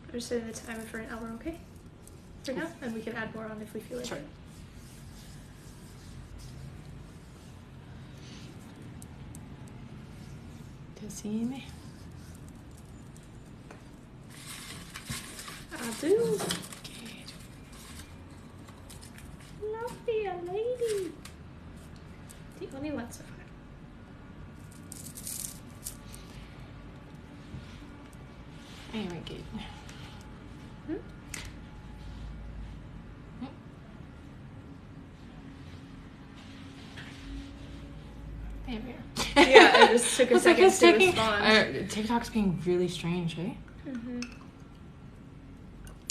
I'm just setting the timer for an hour, okay? For now, and we can add more on if we feel like it. To see me? I do. Lovely, a lady. The only one so far. Very good. There we are. Yeah, it just took a second to respond. TikTok's being really strange, eh? Mm-hmm.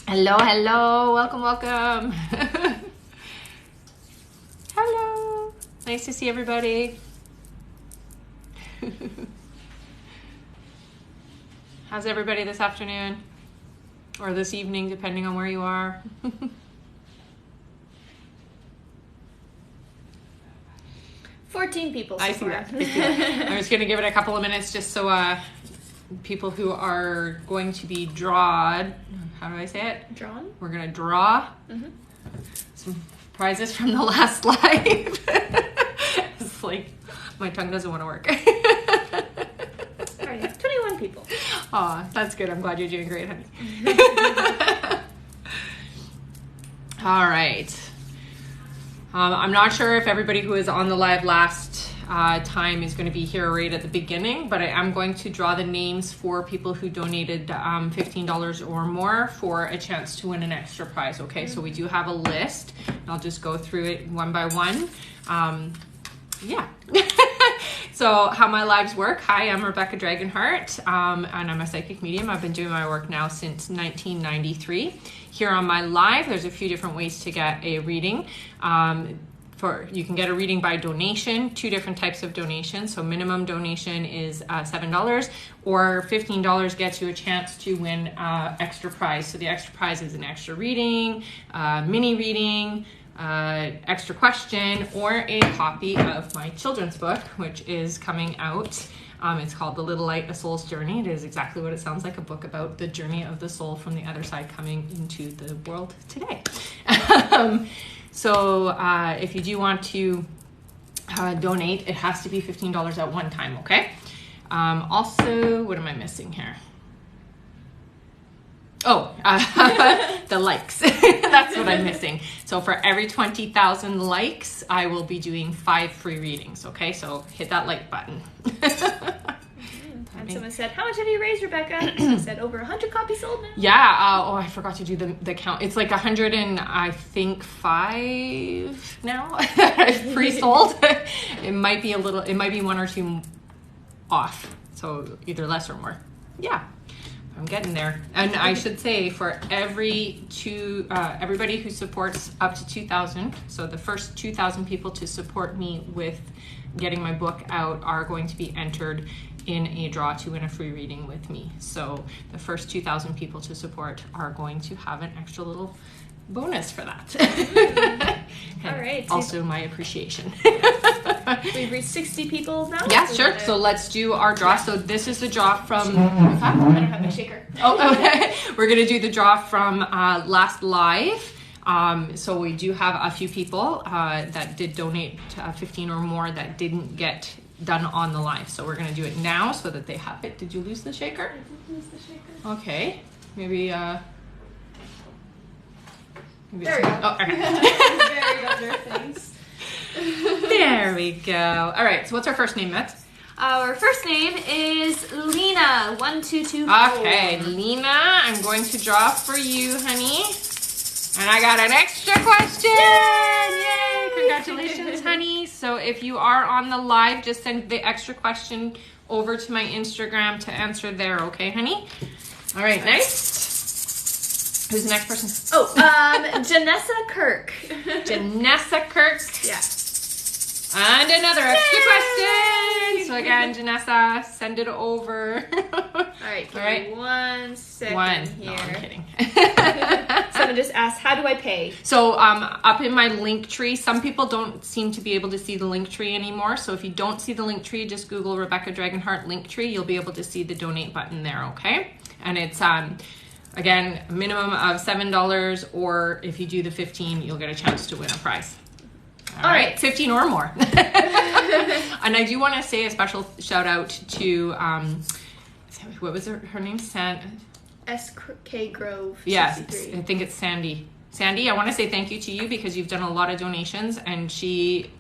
Hello, welcome. Hello, nice to see everybody. How's everybody this afternoon? Or this evening, depending on where you are. 14 people so I see far. that. I'm just going to give it a couple of minutes just so people who are going to be drawed, how do I say it? Drawn? We're going to draw some prizes from the last live. It's like, my tongue doesn't want to work. Alright, 21 people. Aw, that's good. I'm glad you're doing great, honey. All right. I'm not sure if everybody who was on the live last time is going to be here right at the beginning, but I am going to draw the names for people who donated $15 or more for a chance to win an extra prize. Okay, so we do have a list. I'll just go through it one by one. Yeah. So how my lives work. Hi, I'm Rebecca Dragonheart, and I'm a psychic medium. I've been doing my work now since 1993. Here on my live, there's a few different ways to get a reading. You can get a reading by donation, 2 different types of donation. So minimum donation is $7, or $15 gets you a chance to win extra prize. So the extra prize is an extra reading, mini reading, extra question, or a copy of my children's book, which is coming out. It's called The Little Light, A Soul's Journey. It is exactly what it sounds like, a book about the journey of the soul from the other side coming into the world today. So if you do want to donate, it has to be $15 at one time, okay? Also, what am I missing here? Oh, the likes. That's what I'm missing. So for every 20,000 likes, I will be doing 5 free readings. Okay, so hit that like button. And someone said, how much have you raised, Rebecca? So I said, over 100 copies sold now. Yeah. Oh, I forgot to do the count. It's like 100 and I think 5 now pre-sold. It might be 1 or 2 off. So either less or more. Yeah. I'm getting there. And I should say, for everybody who supports up to 2,000, so the first 2,000 people to support me with getting my book out are going to be entered in a draw to win a free reading with me. So the first 2,000 people to support are going to have an extra little bonus for that. All right. Also my appreciation. We've reached 60 people now. Yeah, sure. So let's do our draw. So this is the draw from... I don't have my shaker. Oh, okay. We're going to do the draw from last live. So we do have a few people that did donate 15 or more that didn't get done on the live. So we're going to do it now so that they have it. Did you lose the shaker? I did lose the shaker. Okay. Maybe there we go. Oh, okay. Buried under things. There we go. All right. So what's our first name, Matt? Our first name is Lena 1224. Okay, Lena, I'm going to draw for you, honey. And I got an extra question. Yay! Congratulations, honey. So if you are on the live, just send the extra question over to my Instagram to answer there, okay, honey? All right, next. Who's the next person? Oh, Janessa Kirk. Janessa Kirk. Yeah. And another extra Yay! question. So again, Janessa, send it over. All right, give me 1 second here. No, I'm kidding. Someone just asked, how do I pay? So up in my link tree, some people don't seem to be able to see the link tree anymore. So if you don't see the link tree, just Google Rebecca Dragonheart link tree. You'll be able to see the donate button there, okay? And it's Again, a minimum of $7, or if you do the 15, you'll get a chance to win a prize. All right, 15 or more. And I do want to say a special shout out to, what was her name? SK Grove. Yes, 63. I think it's Sandy. Sandy, I want to say thank you to you because you've done a lot of donations, and she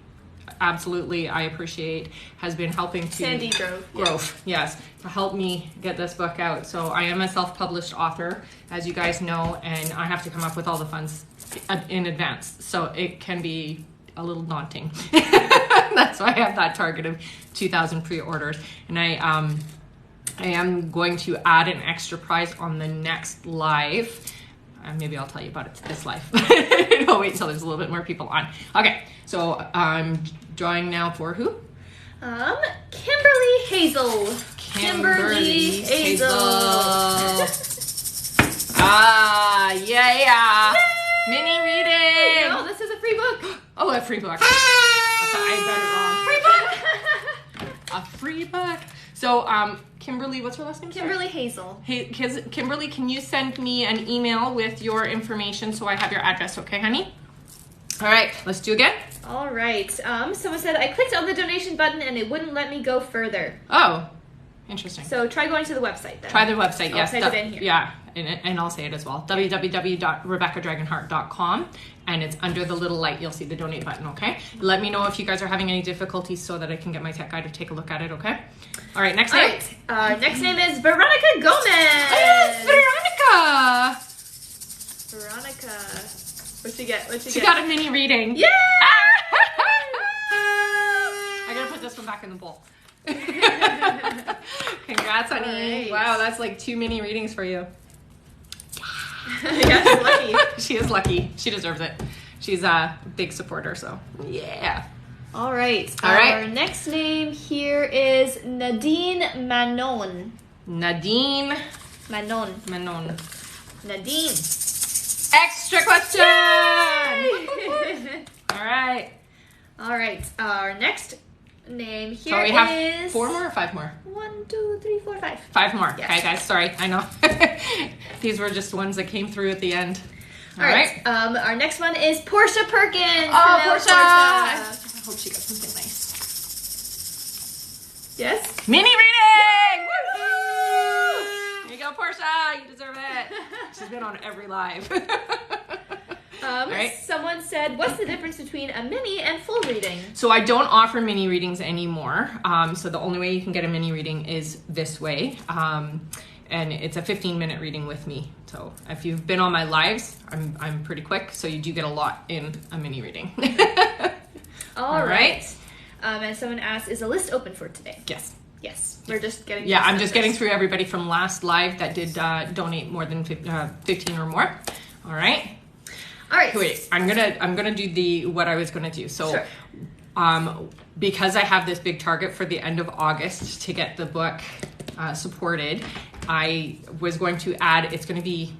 absolutely, I appreciate, has been helping to Sandy Grove. Yes, to help me get this book out. So I am a self-published author, as you guys know, and I have to come up with all the funds in advance. So it can be a little daunting. That's why I have that target of 2,000 pre-orders. And I am going to add an extra prize on the next live. Maybe I'll tell you about it this live. I'll wait until there's a little bit more people on. Okay, so I'm drawing now for who? Kimberly Hazel. Kimberly Hazel. Yeah. Mini reading. No, this is a free book. Oh, a free book. Free book. A free book. So, Kimberly, what's her last name? Kimberly Hazel. Hey, Kimberly, can you send me an email with your information so I have your address, okay, honey? All right, let's do again. All right. Someone said, I clicked on the donation button and it wouldn't let me go further. Oh, interesting. So try going to the website then. Try the website, yes. I'll type it in here. Yeah, and I'll say it as well. www.rebeccadragonheart.com. And it's under the little light. You'll see the donate button, okay? Let me know if you guys are having any difficulties so that I can get my tech guy to take a look at it, okay? All right, next name. All right. Next name is Veronica Gomez. Yes, Veronica. Veronica. What'd you get? She got a mini reading. Yeah! I gotta put this one back in the bowl. Congrats, honey. Right. Wow, that's like 2 mini readings for you. Yeah, she's lucky. She is lucky. She deserves it. She's a big supporter, so yeah. All right. All right. Our next name here is Nadine Manon. Nadine Manon. Manon. Nadine. Extra question! Yay! All right. All right. Our next name here So we have is 4 more or 5 more? 1, 2, 3, 4, 5. 5 more. Yes. Okay, guys. Sorry. I know. These were just ones that came through at the end. All right. Our next one is Portia Perkins. Oh, Hello, Portia. I hope she got something nice. Yes? Mini reading! Woo-hoo! There you go, Portia. You deserve it. She's been on every live. Right. Someone said, what's the difference between a mini and full reading? So I don't offer mini readings anymore. So the only way you can get a mini reading is this way. And it's a 15-minute reading with me. So if you've been on my lives, I'm pretty quick. So you do get a lot in a mini reading. All right. And someone asked, is the list open for today? Yes. Yes. We're just getting. Yeah, I'm just getting through everybody from last live that did donate more than 15 or more. All right. All right. Wait, I'm gonna do what I was gonna do. So, Sure. Because I have this big target for the end of August to get the book supported, I was going to add. It's going to be.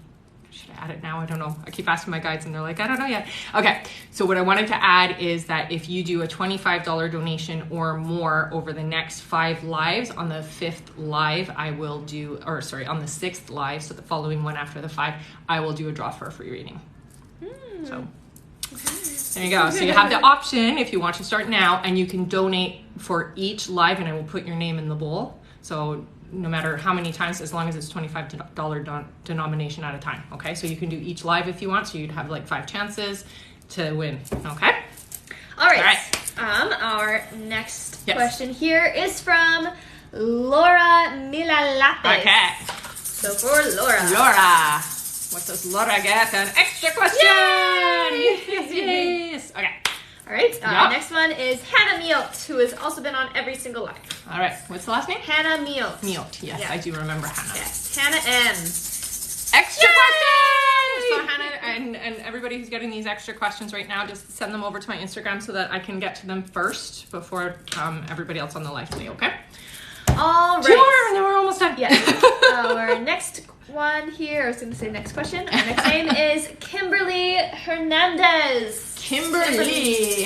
Should I add it now? I don't know. I keep asking my guides, and they're like, I don't know yet. Okay. So what I wanted to add is that if you do a $25 donation or more over the next 5 lives, on the 5th live, I will do, or sorry, on the 6th live, so the following one after the 5, I will do a draw for a free reading. So there you go. So you have the option if you want to start now, and you can donate for each live, and I will put your name in the bowl. So no matter how many times, as long as it's $25 denomination at a time. Okay, so you can do each live if you want. So you'd have like 5 chances to win. Okay. All right. All right. Our next Yes. question here is from Laura Milalapes. Okay. So for Laura. Laura. What does Laura get? An extra question. Yay! Yes. Okay. All right. Yeah. Next one is Hannah Miot, who has also been on every single live. All right. What's the last name? Hannah Miot. Miot. Yes, Yeah. I do remember Hannah. Yes. Hannah M. Extra Yay! questions! So Hannah and everybody who's getting these extra questions right now, just send them over to my Instagram so that I can get to them first before everybody else on the live today, okay? All right. 2 more and then we're almost done. Yes. Our next one here, I was going to say next question. Our next name is Kimberly Hernandez. Kimberly.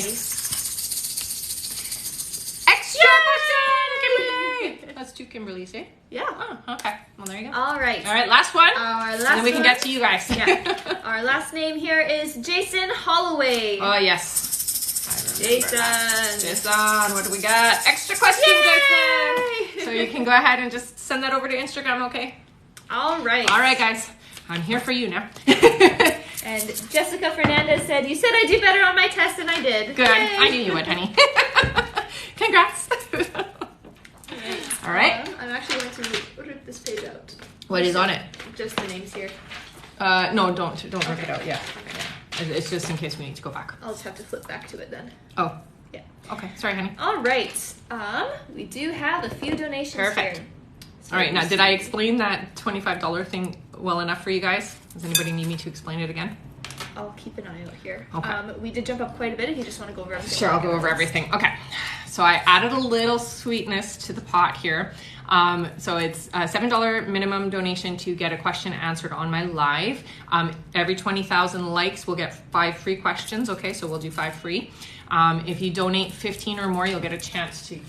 Extra question, Kimberly. That's 2 Kimberly, say? Yeah. Oh, okay. Well, there you go. All right. All right, last one. Our last and then we can one. get to you guys. Yeah. Our last name here is Jason Holloway. Oh, yes. Jason. Jason, what do we got? Extra question, Yay! Jason. So you can go ahead and just send that over to Instagram, okay? All right. All right, guys. I'm here for you now. And Jessica Fernandez said, you said I'd do better on my test, and I did. Good. Yay! I knew you would, honey. Congrats. All right. I'm actually going to rip this page out. What is on it? Just the names here. No, don't rip it out. Yeah. It's just in case we need to go back. I'll just have to flip back to it then. Oh. Yeah. Okay. Sorry, honey. All right. We do have a few donations Perfect. here. So All right. Now, did I explain that $25 thing well enough for you guys? Does anybody need me to explain it again? I'll keep an eye out here. Okay. We did jump up quite a bit if you just want to go over everything. Sure, I'll go over everything. Okay. So I added a little sweetness to the pot here. So it's a $7 minimum donation to get a question answered on my live. Every 20,000 likes, we'll get 5 free questions. Okay, so we'll do 5 free. If you donate 15 or more, you'll get a chance to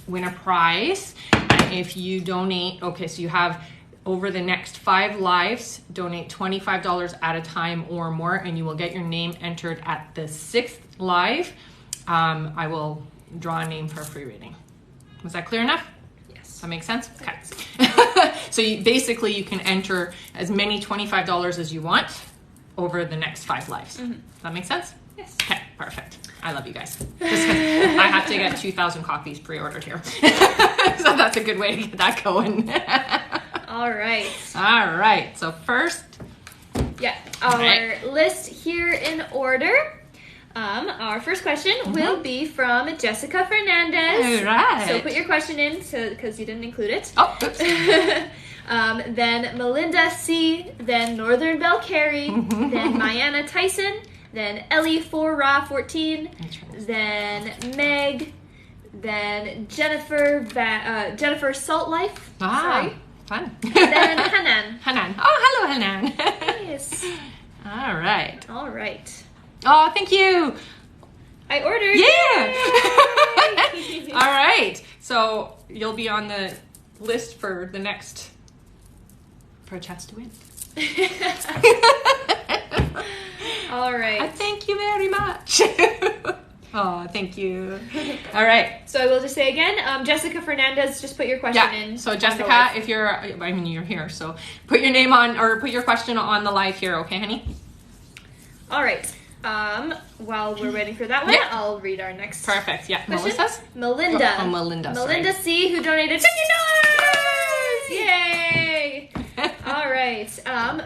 win a prize. And if you donate, okay, so you have over the next 5 lives, donate $25 at a time or more, and you will get your name entered at the 6th live. I will draw a name for a free reading. Was that clear enough? Yes. Does that make sense? Okay. So basically you can enter as many $25 as you want over the next 5 lives. Mm-hmm. Does that make sense? Yes. Okay, perfect. I love you guys. I have to get 2,000 copies pre-ordered here. So that's a good way to get that going. All right. All right. So first, Yeah. Our right. list here in order. Our first question will be from Jessica Fernandez. All right. So put your question in, because you didn't include it. Oh, oops. Then Melinda C. Then Northern Belle Carey. Then Mayanna Tyson. Then Ellie 4Ra14. Then Meg. Then Jennifer Jennifer Salt Life. Sorry. Fun. And then Hanan. Hanan. Oh, hello, Hanan. Yes. All right. All right. Oh, thank you. I ordered. Yeah. All right. So you'll be on the list for the next, for a chance to win. All right. Thank you very much. Oh, thank you. All right. So I will just say again, Jessica Fernandez, just put your question in. So Jessica, if you're, I mean, you're here, so put your name on, or put your question on the live here, okay, honey? All right. While we're waiting for that one, Yeah. I'll read our next Perfect. Yeah. question. Melissa's? Melinda. Oh, Melinda. Melinda C, who donated $50. Yay! All right.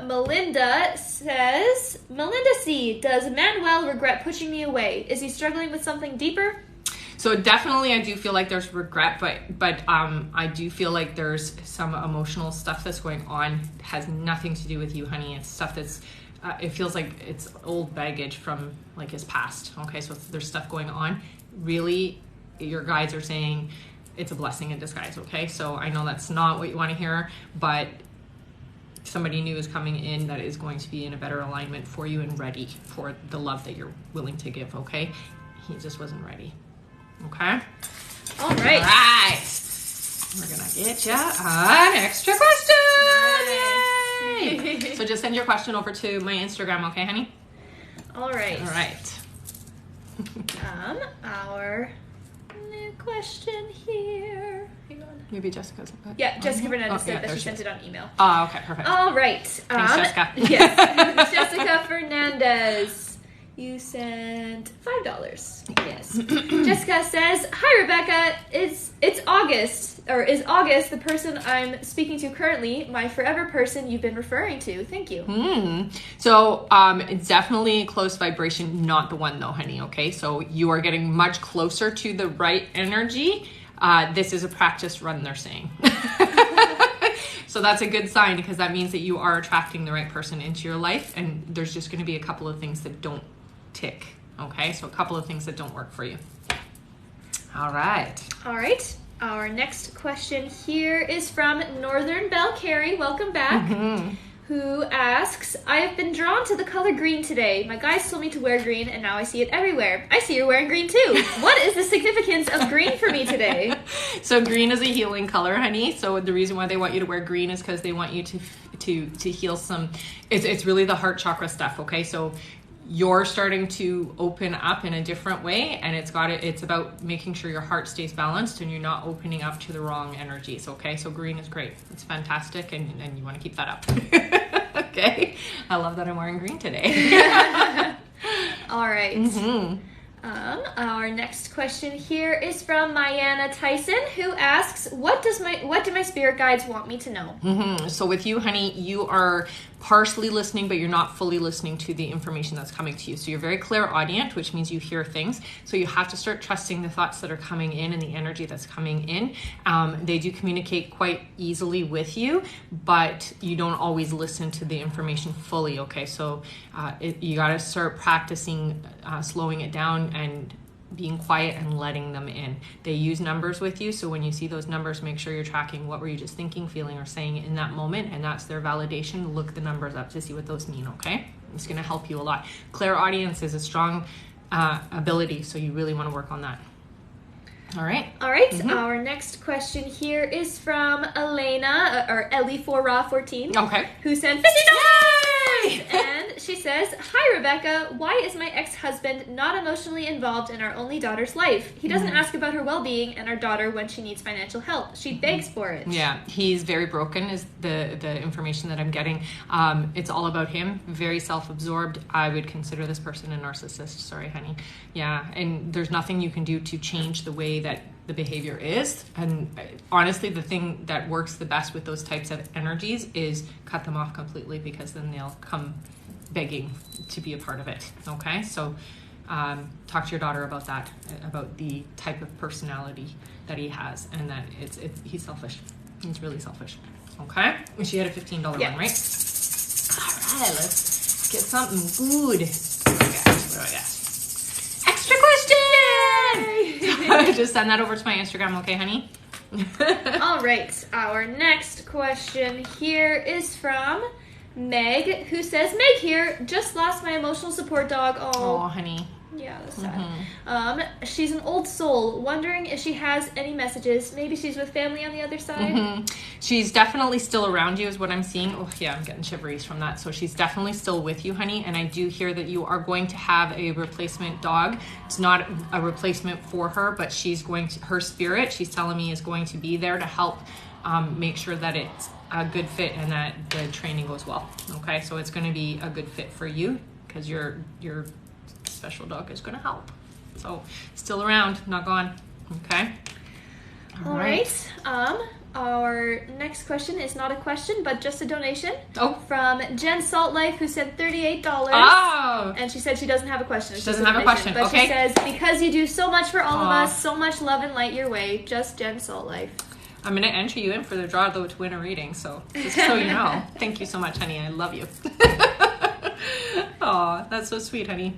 Melinda says, Melinda C, does Manuel regret pushing me away? Is he struggling with something deeper? So definitely, I do feel like there's regret, but I do feel like there's some emotional stuff that's going on. It has nothing to do with you, honey. It's stuff that's it feels like it's old baggage from like his past. Okay, so there's stuff going on. Really, your guides are saying it's a blessing in disguise. Okay, so I know that's not what you want to hear, but somebody new is coming in that is going to be in a better alignment for you and ready for the love that you're willing to give. Okay, he just wasn't ready. Okay. All right. All right. We're gonna get you an extra question. Yay! So just send your question over to my Instagram, okay, honey? All right. All right. Our new question here. Hang on. Maybe Jessica's. Yeah, Jessica Fernandez said that there she she sent is. it on email. Oh, okay, perfect. All right. Thanks, Jessica. Yes. Jessica Fernandez. You sent $5. Yes. Jessica says, "Hi Rebecca, it's August, or is August the person I'm speaking to currently, my forever person you've been referring to? Thank you." So it's definitely close vibration, not the one though, honey. Okay, so you are getting much closer to the right energy. This is a practice run, they're saying. So that's a good sign, because that means that you are attracting the right person into your life, and there's just going to be a couple of things that don't tick. Okay, so a couple of things that don't work for you. All right. All right. Our next question here is from Northern Belle Carey. Welcome back. who asks, I have been drawn to the color green today. My guys told me to wear green, and now I see it everywhere. I see you're wearing green too. What is the significance of green for me today? So green is a healing color, honey. So the reason why they want you to wear green is because they want you to heal some. It's really the heart chakra stuff. Okay, so you're starting to open up in a different way, and it's about making sure your heart stays balanced and you're not opening up to the wrong energies. Okay, so green is great. It's fantastic, and you want to keep that up. Okay, I love that I'm wearing green today. All right. Mm-hmm. Our next question here is from Mayanna Tyson, who asks, what do my spirit guides want me to know? Mm-hmm. So with you, honey, you are partially listening, but you're not fully listening to the information that's coming to you. So you're very clairaudient, which means you hear things. So you have to start trusting the thoughts that are coming in and the energy that's coming in. They do communicate quite easily with you, but you don't always listen to the information fully. Okay, so you got to start practicing slowing it down and being quiet and letting them in. They use numbers with you, so when you see those numbers, make sure you're tracking what were you just thinking, feeling, or saying in that moment, and that's their validation. Look the numbers up to see what those mean, okay? It's going to help you a lot. Clairaudience is a strong ability, so you really want to work on that. All right. All right. Mm-hmm. Our next question here is from Elena, or Ellie4Raw14. Okay. Who sent $50. And she says, "Hi Rebecca, why is my ex-husband not emotionally involved in our only daughter's life? He doesn't ask about her well-being and our daughter when she needs financial help. She begs for it." Yeah, he's very broken is the information that I'm getting. It's all about him, very self-absorbed. I would consider this person a narcissist. Sorry, honey. Yeah, and there's nothing you can do to change the way that the behavior is. And honestly, the thing that works the best with those types of energies is cut them off completely, because then they'll come begging to be a part of it. Okay, so talk to your daughter about that, about the type of personality that he has, and that he's selfish. He's really selfish. Okay, she had a $15 one, right? All right, let's get something good. What do I got? Extra question! Just send that over to my Instagram, okay, honey? All right. Our next question here is from Meg, who says, "Meg here. Just lost my emotional support dog." Oh, honey. Yeah, that's sad. She's an old soul. Wondering if she has any messages. Maybe she's with family on the other side. She's definitely still around you is what I'm seeing. Oh yeah, I'm getting shiveries from that. So she's definitely still with you, honey. And I do hear that you are going to have a replacement dog. It's not a replacement for her, but her spirit, she's telling me, is going to be there to help make sure that it's a good fit and that the training goes well. Okay, so it's going to be a good fit for you, because your special dog is going to help. So still around, not gone. Okay. All right. Our next question is not a question, but just a donation. From Jen Salt Life, who sent $38. Oh. And she said she doesn't have a question. She doesn't have a question. But okay. She says, "Because you do so much for all of us, so much love and light your way. Just Jen Salt Life." I'm going to enter you in for the draw, though, to win a reading. So just so you know. Thank you so much, honey. I love you. Aw, that's so sweet, honey.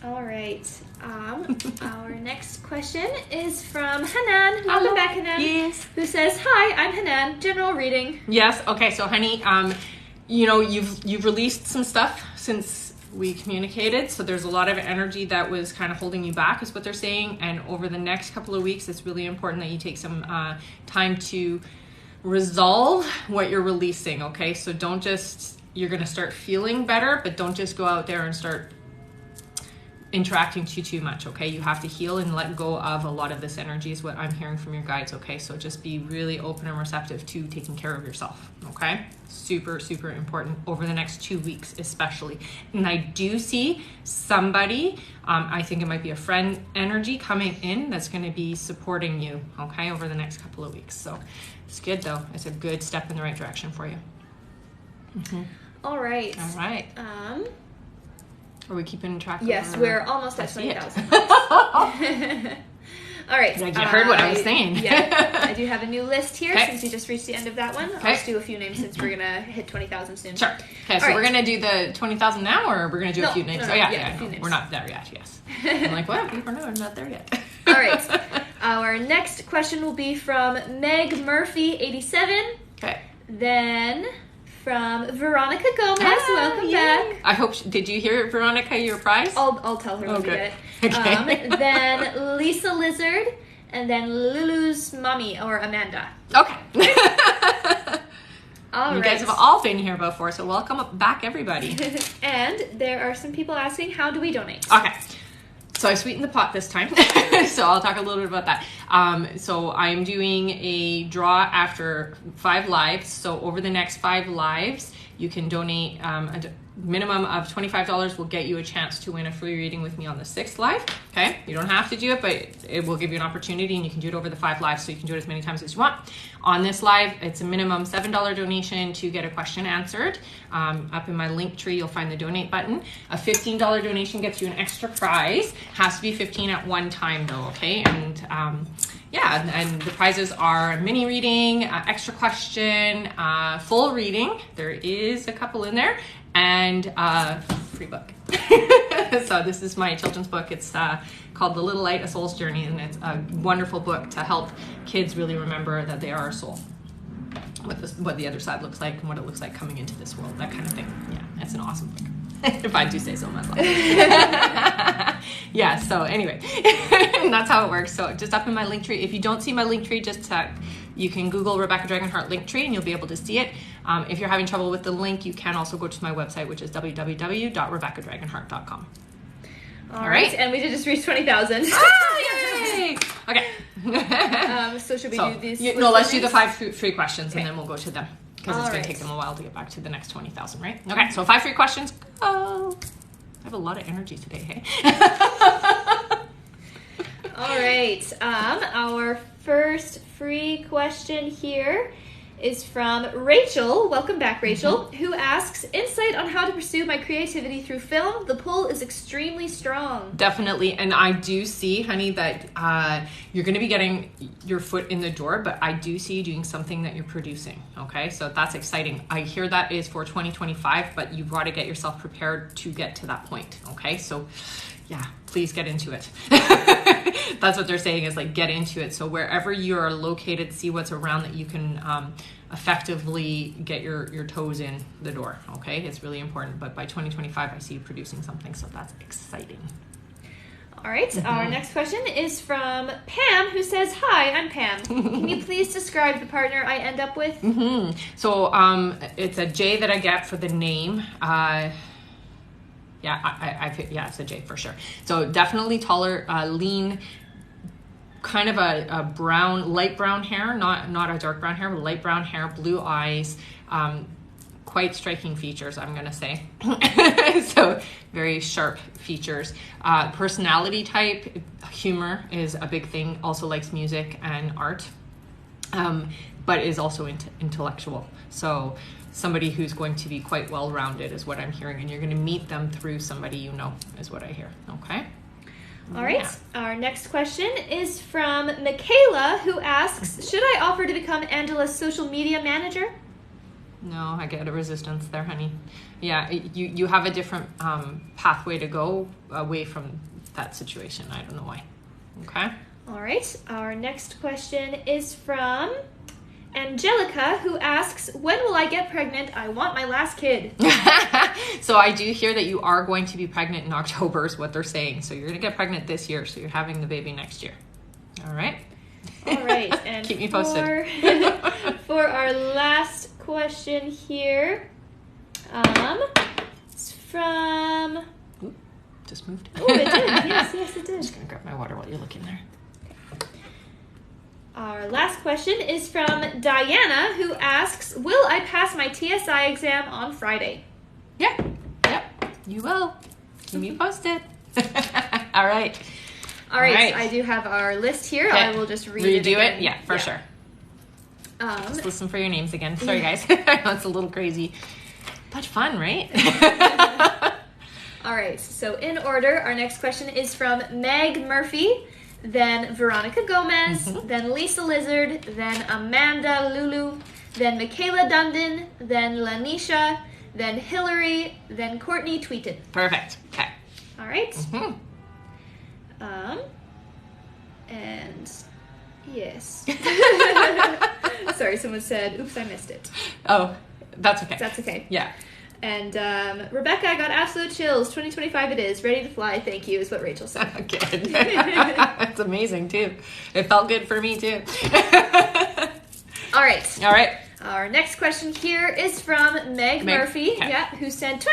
All right. Our next question is from Hanan. Welcome back, Hanan. Yes. Who says, "Hi, I'm Hanan. General reading." Yes. Okay. So, honey, you've released some stuff since we communicated. So there's a lot of energy that was kind of holding you back, is what they're saying. And over the next couple of weeks, it's really important that you take some time to resolve what you're releasing. Okay. So you're going to start feeling better, but don't just go out there and start interacting too much. Okay, you have to heal and let go of a lot of this energy, is what I'm hearing from your guides. Okay, so just be really open and receptive to taking care of yourself. Okay, super important over the next 2 weeks especially. And I do see somebody, I think it might be a friend energy coming in, that's going to be supporting you, okay, over the next couple of weeks. So it's good, though. It's a good step in the right direction for you. All right. Are we keeping track? Yes, we're almost at 20,000. All right. You heard what I was saying. Yeah, I do have a new list here since you just reached the end of that one. I'll just do a few names since we're going to hit 20,000 soon. Sure. Okay, so we're going to do the 20,000 now, or we're going to do a few names? No, a few names. We're not there yet, yes. I'm like, what? We're not there yet. All right. Our next question will be from Meg Murphy, 87. Okay. Then from Veronica Gomez. Welcome yay. back. I hope, did you hear, Veronica, your prize? I'll tell her when we good. get it. Okay. Then Lisa Lizard, and then Lulu's mommy, or Amanda. Okay. All you right. guys have all been here before, so welcome back, everybody. And there are some people asking, how do we donate? Okay. So I sweetened the pot this time, so I'll talk a little bit about that. So I'm doing a draw after 5 lives. So over the next 5 lives, you can donate a minimum of $25 will get you a chance to win a free reading with me on the 6th live. Okay, you don't have to do it, but it will give you an opportunity, and you can do it over the 5 lives, so you can do it as many times as you want. On this live, it's a minimum $7 donation to get a question answered. Up in my link tree, you'll find the donate button. A $15 donation gets you an extra prize. Has to be 15 at one time though, okay? And yeah, and the prizes are mini reading, extra question, full reading. There is a couple in there, and free book. So this is my children's book. It's called The Little Light, A Soul's Journey, and it's a wonderful book to help kids really remember that they are a soul. What the other side looks like and what it looks like coming into this world, that kind of thing. Yeah, it's an awesome book. If I do say so myself. Yeah, so anyway, that's how it works. So just up in my link tree. If you don't see my link tree, just you can Google Rebecca Dragonheart link tree and you'll be able to see it. If you're having trouble with the link, you can also go to my website, which is www.rebeccadragonheart.com. All right, and we did just reach 20,000. Ah, yay! Okay. So should we do these? No, let's do the 5 free questions, and then we'll go to them, because it's going right. to take them a while to get back to the next 20,000, right? Okay, so 5 free questions. Go. I have a lot of energy today, hey? All right. Our first free question here is from Rachel. Welcome back, Rachel, who asks, insight on how to pursue my creativity through film. The pull is extremely strong. Definitely. And I do see, honey, that you're going to be getting your foot in the door, but I do see you doing something that you're producing. Okay. So that's exciting. I hear that is for 2025, but you've got to get yourself prepared to get to that point. Okay. So yeah, please get into it. That's what they're saying, is like, get into it. So wherever you are located, see what's around that you can effectively get your toes in the door. Okay, it's really important. But by 2025, I see you producing something, so that's exciting. All right, our next question is from Pam, who says, hi, I'm Pam. Can you please describe the partner I end up with? So it's a J that I get for the name. Yeah, it's a J for sure. So definitely taller, lean, kind of a brown, light brown hair, not a dark brown hair, but light brown hair, blue eyes, quite striking features, I'm going to say. So very sharp features. Personality type, humor is a big thing. Also likes music and art, but is also intellectual. So somebody who's going to be quite well-rounded is what I'm hearing, and you're going to meet them through somebody you know, is what I hear. Okay. All right. Our next question is from Michaela, who asks, should I offer to become Angela's social media manager? No, I get a resistance there, honey. Yeah, you have a different pathway to go away from that situation. I don't know why. Okay. All right. Our next question is from Angelica, who asks, when will I get pregnant? I want my last kid. So I do hear that you are going to be pregnant in October is what they're saying. So you're going to get pregnant this year. So you're having the baby next year. All right. All right. And keep me posted. For our last question here, it's from... Ooh, just moved. Oh, it did. Yes, it did. I'm just going to grab my water while you're looking there. Our last question is from Diana, who asks, will I pass my TSI exam on Friday? Yeah. Yep. You will. Keep me posted. All right. All right. I do have our list here. Okay. I will just read it again. Yeah, for sure. Just listen for your names again. Sorry, guys. I know it's a little crazy, but fun, right? All right. So in order, our next question is from Meg Murphy, then Veronica Gomez, then Lisa Lizard, then Amanda Lulu, then Michaela Dundon, then Lanisha, then Hillary, then Courtney Tweeted. Perfect. Okay. All right. And yes. Sorry, someone said, oops, I missed it. Oh, That's okay. That's okay. Yeah. And Rebecca, I got absolute chills. 2025 it is. Ready to fly. Thank you, is what Rachel said. Good. That's amazing, too. It felt good for me, too. All right. All right. Our next question here is from Meg Murphy, okay. who sent $21.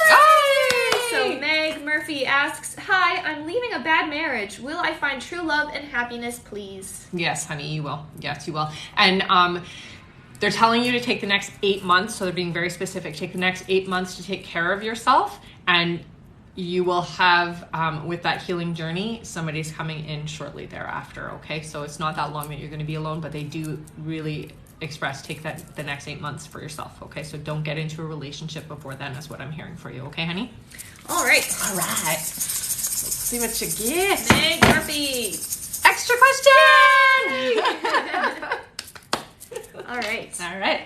Hey! So Meg Murphy asks, "Hi, I'm leaving a bad marriage. Will I find true love and happiness, please?" Yes, honey, you will. Yes, you will. And they're telling you to take the next 8 months, so they're being very specific. Take the next 8 months to take care of yourself, and you will have, with that healing journey, somebody's coming in shortly thereafter, okay? So it's not that long that you're going to be alone, but they do really express take the next 8 months for yourself, okay? So don't get into a relationship before then is what I'm hearing for you, okay, honey? All right. All right. Let's see what you get. Meg Murphy. Extra question! All right. All right.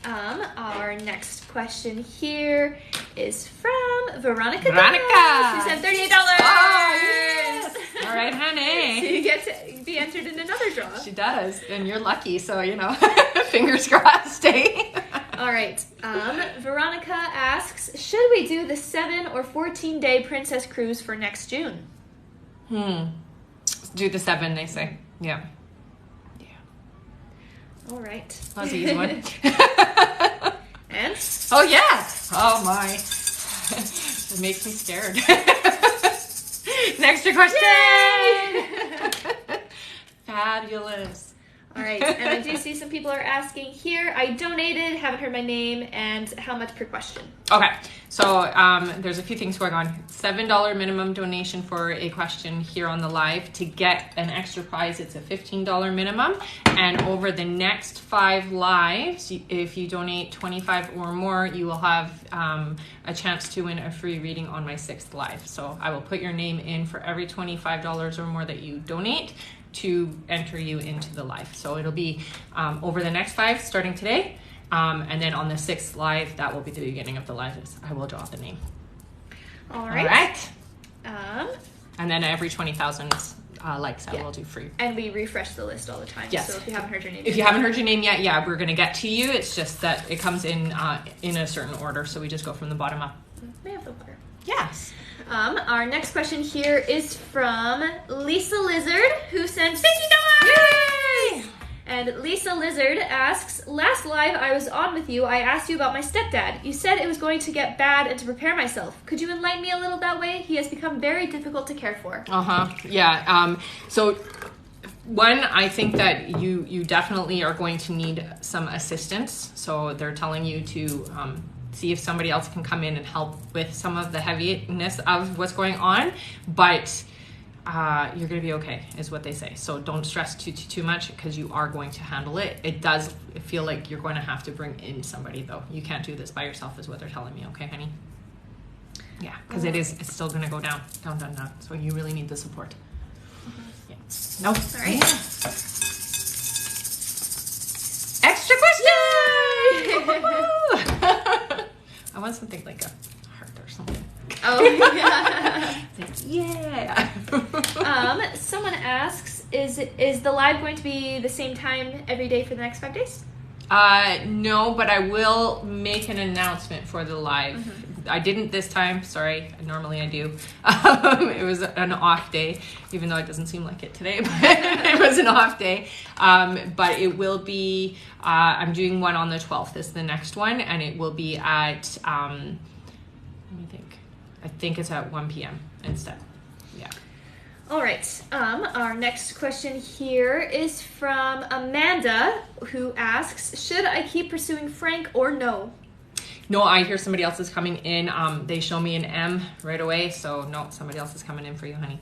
Our next question here is from Veronica. Veronica. She said $38. Oh, yes. All right, honey. So you get to be entered in another draw. She does, and you're lucky, so, you know, fingers crossed, eh? All right. Veronica asks, should we do the 7 or 14-day Princess Cruise for next June? Do the 7, they say. Yeah. All right. That was an easy one. And? Oh, yeah. Oh, my. It makes me scared. Next question. Fabulous. All right. And I do see some people are asking here. I donated, haven't heard my name, and how much per question? Okay. So there's a few things going on. $7 minimum donation for a question here on the live. To get an extra prize, it's a $15 minimum. And over the next 5 lives, if you donate 25 or more, you will have a chance to win a free reading on my 6th live. So I will put your name in for every $25 or more that you donate to enter you into the live. So it'll be over the next 5 starting today. And then on the 6th live, that will be the beginning of the live. I will draw the name. All right. And then every 20,000 likes, I will do free. And we refresh the list all the time. Yes. So if you haven't heard your name If you haven't heard your name yet, yeah, we're going to get to you. It's just that it comes in a certain order. So we just go from the bottom up. May I have the water? Yes. Our next question here is from Lisa Lizard, who sent $50. Yay! And Lisa Lizard asks, last live I was on with you, I asked you about my stepdad. You said it was going to get bad and to prepare myself. Could you enlighten me a little that way? He has become very difficult to care for. Yeah. So one, I think that you definitely are going to need some assistance. So they're telling you to see if somebody else can come in and help with some of the heaviness of what's going on. But you're going to be okay, is what they say. So don't stress too much, because you are going to handle it. It does feel like you're going to have to bring in somebody, though. You can't do this by yourself, is what they're telling me. Okay, honey? Yeah, because it's still going to go down. So you really need the support. Yeah. No. All right. Yeah. Extra question! I want something like a heart or something. Oh, yeah. Yeah. Someone asks, is the live going to be the same time every day for the next 5 days? No, but I will make an announcement for the live. Mm-hmm. I didn't this time. Sorry. Normally I do. It was an off day, even though it doesn't seem like it today, but it was an off day. But it will be, I'm doing one on the 12th. This is the next one. And it will be at, let me think. I think it's at 1 p.m. instead. Yeah. All right. Our next question here is from Amanda, who asks, should I keep pursuing Frank or no? No, I hear somebody else is coming in. They show me an M right away. So no, somebody else is coming in for you, honey.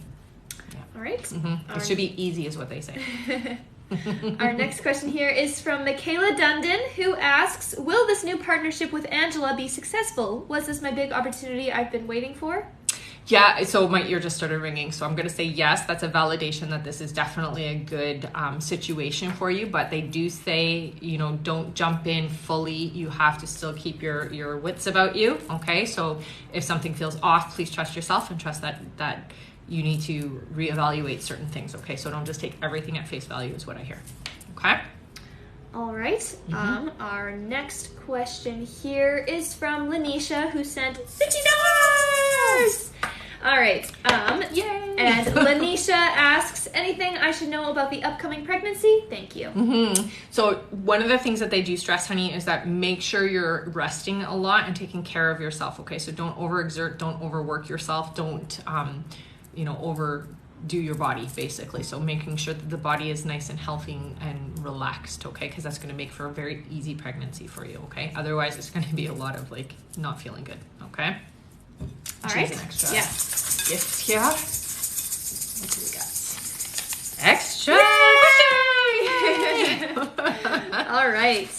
Yeah. All right. Mm-hmm. It should be easy is what they say. Our next question here is from Michaela Dundon, who asks, will this new partnership with Angela be successful? Was this my big opportunity I've been waiting for? Yeah, so my ear just started ringing. So I'm going to say yes, that's a validation that this is definitely a good situation for you. But they do say, don't jump in fully. You have to still keep your wits about you, okay? So if something feels off, please trust yourself and trust that you need to reevaluate certain things, okay? So don't just take everything at face value is what I hear, okay? All right. Our next question here is from Lanisha, who sent $50. All right. Yay! And Lanisha asks, anything I should know about the upcoming pregnancy? Thank you. So one of the things that they do stress, honey, is that make sure you're resting a lot and taking care of yourself. Okay, so don't overexert, don't overwork yourself, don't overdo your body, basically. So making sure that the body is nice and healthy and relaxed, okay, because that's going to make for a very easy pregnancy for you. Okay, otherwise it's going to be a lot of like not feeling good. Okay. All right. An extra Yeah. gift here. What do we got? Extra. All right.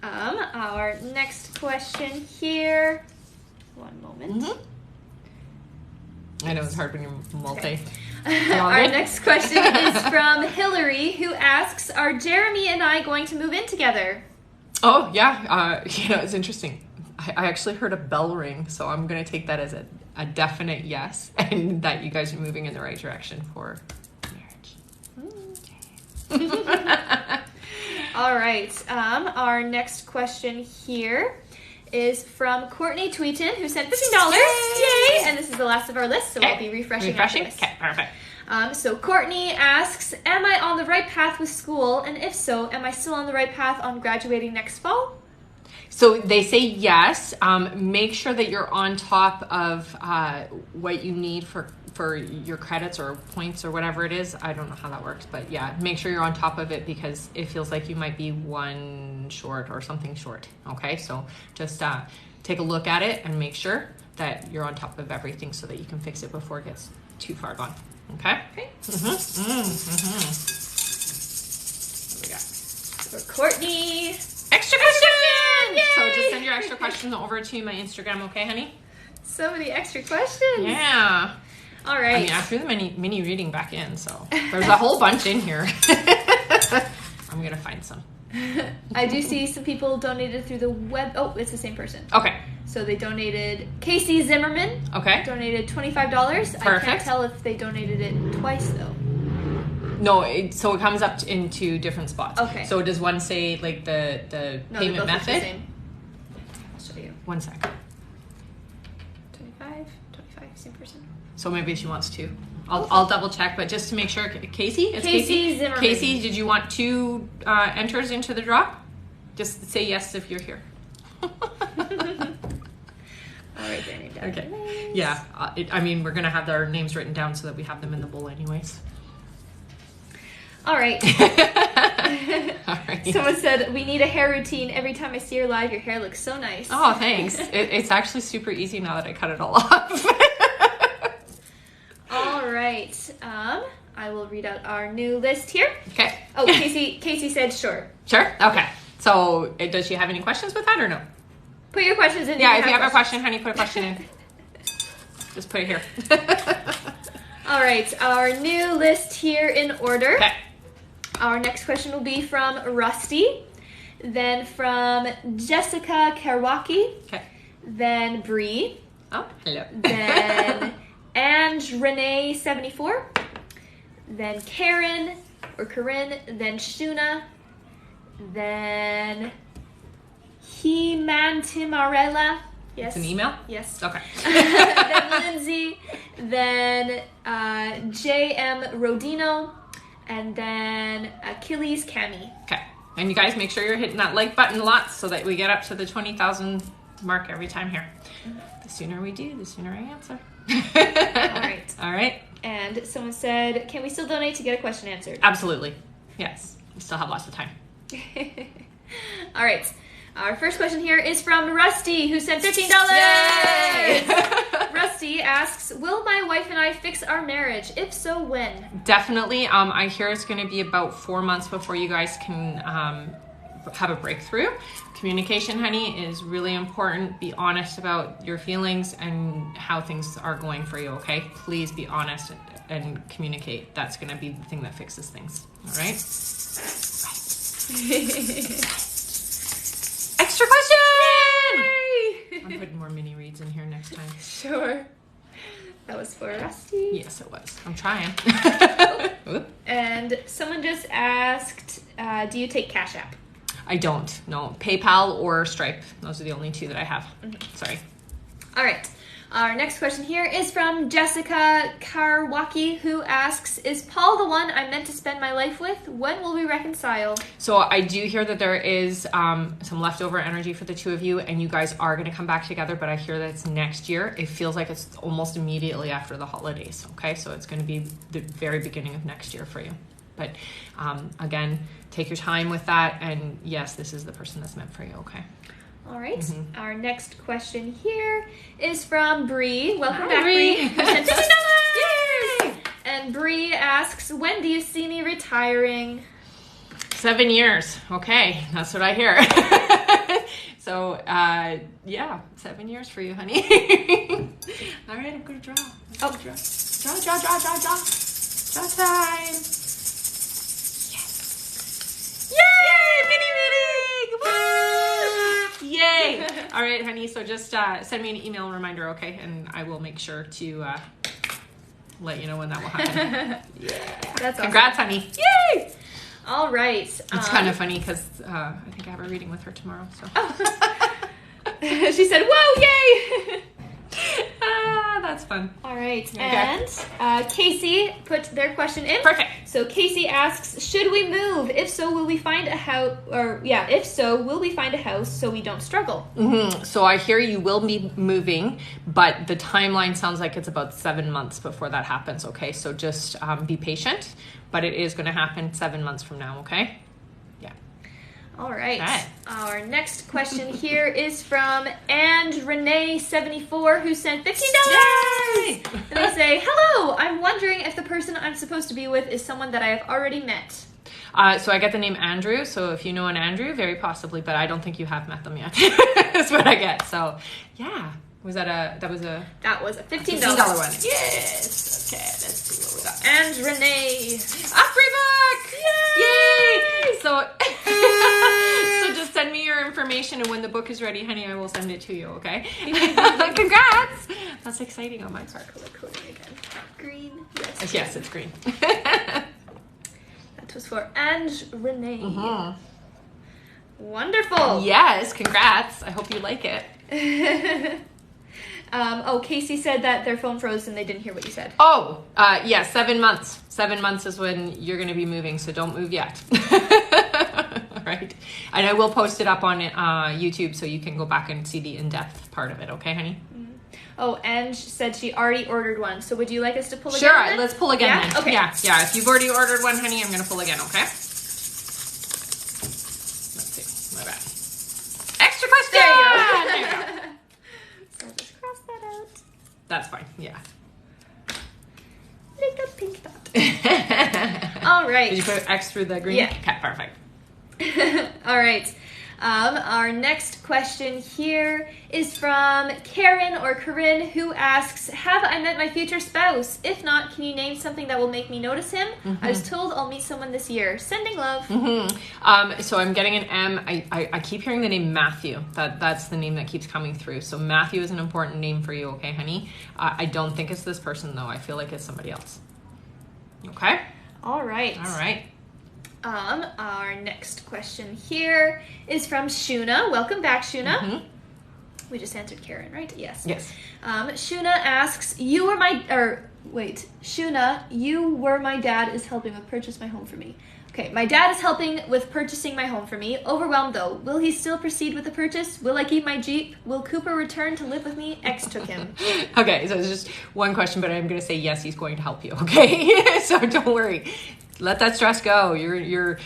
Our next question here. One moment. I know it's hard when you're multi. Our next question is from Hillary, who asks, are Jeremy and I going to move in together? Oh, yeah. It's interesting. I actually heard a bell ring, so I'm going to take that as a definite yes, and that you guys are moving in the right direction for marriage. All right. Our next question here is from Courtney Tweeton, who sent $50. Yay! And this is the last of our list, so we'll be refreshing after this. Okay, perfect. So Courtney asks, am I on the right path with school? And if so, am I still on the right path on graduating next fall? So they say yes. Make sure that you're on top of what you need for your credits or points or whatever it is. I don't know how that works, but yeah, make sure you're on top of it because it feels like you might be one short or something short. Okay, so just take a look at it and make sure that you're on top of everything so that you can fix it before it gets too far gone. Okay? Okay. What do we got? For Courtney. Extra question! Yay! So just send your extra questions over to my Instagram, okay, honey? So many extra questions. Yeah. All right. I mean, I threw the mini reading back in, so there's a whole bunch in here. I'm going to find some. I do see some people donated through the web. Oh, it's the same person. Okay. So they donated. Casey Zimmerman. Okay. Donated $25. Perfect. I can't tell if they donated it twice though. No, so it comes up in two different spots. Okay. So does one say like the No, payment they're both the method? same. I'll show you. 1 sec. 25, same person. So maybe she wants two. I'll double check, but just to make sure, Casey? It's Casey Zimmerman. Casey, did you want two enters into the draw? Just say yes if you're here. All right, their name down. Okay. Yeah. I mean, we're going to have their names written down so that we have them in the bowl anyways. All right. All right. Someone said, we need a hair routine. Every time I see her live, your hair looks so nice. Oh, thanks. It's actually super easy now that I cut it all off. All right. I will read out our new list here. Okay. Oh, Casey said sure. Sure? Okay. So does she have any questions with that or no? Put your questions in. Yeah, if you have a question, honey, put a question in. Just put it here. All right. Our new list here in order. Okay. Our next question will be from Rusty, then from Jessica Karwaki, Okay. then Bree, Oh, hello. then Ange Renee 74, then Karen or Corinne, then Shuna, then He-Man Timarella. Yes. It's an email? Yes. Okay. Then Lindsay, then J.M. Rodino, and then Achilles Cami. Okay. And you guys make sure you're hitting that like button lots so that we get up to the 20,000 mark every time here. The sooner we do, the sooner I answer. All right. All right. And someone said, can we still donate to get a question answered? Absolutely. Yes. We still have lots of time. All right. Our first question here is from Rusty, who sent $15. Yay! Rusty asks, will my wife and I fix our marriage? If so, when? Definitely. I hear it's going to be about 4 months before you guys can have a breakthrough. Communication, honey, is really important. Be honest about your feelings and how things are going for you, okay? Please be honest and communicate. That's going to be the thing that fixes things, all right? Extra question! Yay! I'm putting more mini reads in here next time. Sure. That was for Rusty. Yes, it was. I'm trying. And someone just asked, do you take Cash App? I don't. No, PayPal or Stripe. Those are the only two that I have. Sorry. All right. Our next question here is from Jessica Karwaki, who asks, is Paul the one I'm meant to spend my life with? When will we reconcile? So I do hear that there is some leftover energy for the two of you, and you guys are going to come back together, but I hear that it's next year. It feels like it's almost immediately after the holidays, okay? So it's going to be the very beginning of next year for you. But again, take your time with that, and yes, this is the person that's meant for you, okay? All right. Our next question here is from Bree. Welcome Hi, back, Bree. Bree. Yay! And Bree asks, when do you see me retiring? 7 years. Okay, that's what I hear. So, yeah, 7 years for you, honey. All right, I'm going to draw. Draw. Draw time. Yes. Yay! Mini meeting! Woo! Yay! All right, honey, so just send me an email reminder, okay? And I will make sure to let you know when that will happen. Yeah. That's awesome. Congrats, honey. Yay! All right. It's kind of funny because I think I have a reading with her tomorrow. So. She said, whoa, yay! That's fun. All right. Okay. And Casey put their question in. Perfect. So Casey asks, should we move? If so, will we find a house? Or yeah, if so, will we find a house so we don't struggle? So I hear you will be moving, but the timeline sounds like it's about 7 months before that happens. Okay, so just be patient, but it is going to happen 7 months from now. Okay. All right. All right. Our next question here is from Renee74, who sent $15. Yay! And they say, hello, I'm wondering if the person I'm supposed to be with is someone that I have already met. So I get the name Andrew. So if you know an Andrew, very possibly, but I don't think you have met them yet. That's what I get. So yeah. That was a $15 one. Yes. Okay, let's see what we got. And Renee. A free book! Yay! So, so just send me your information, and when the book is ready, honey, I will send it to you, okay? Congrats! That's exciting on my part. Color coding again. Green. Yes. Yes, it's green. That was for and Renee. Wonderful. Yes, congrats. I hope you like it. Casey said that their phone froze and they didn't hear what you said. Oh, yeah, 7 months. 7 months is when you're going to be moving, so don't move yet. Right? And I will post it up on YouTube so you can go back and see the in-depth part of it, okay, honey? Oh, and she said she already ordered one, so would you like us to pull again? Sure, let's pull again then. Okay. Yeah, if you've already ordered one, honey, I'm going to pull again, okay? Let's see, my bad. Extra question! There you go. So just cross that out. That's fine, yeah. Little pink dot. All right. Did you put X through the green? Yeah. Okay, perfect. All right. Our next question here is from Karen or Corinne, who asks, have I met my future spouse? If not, can you name something that will make me notice him? I was told I'll meet someone this year. Sending love. So I'm getting an M. I keep hearing the name Matthew. That's the name that keeps coming through. So Matthew is an important name for you, okay, honey? I don't think it's this person, though. I feel like it's somebody else. Okay? All right. All right. Our next question here is from Shuna. Welcome back, Shuna. We just answered Karen, right? Yes. Yes. Shuna asks, Shuna, you were my dad is helping with purchase my home for me. Okay, my dad is helping with purchasing my home for me. Overwhelmed though. Will he still proceed with the purchase? Will I keep my Jeep? Will Cooper return to live with me? X took him. Okay, so it's just one question, but I'm going to say yes, he's going to help you, okay? So don't worry. Let that stress go. Your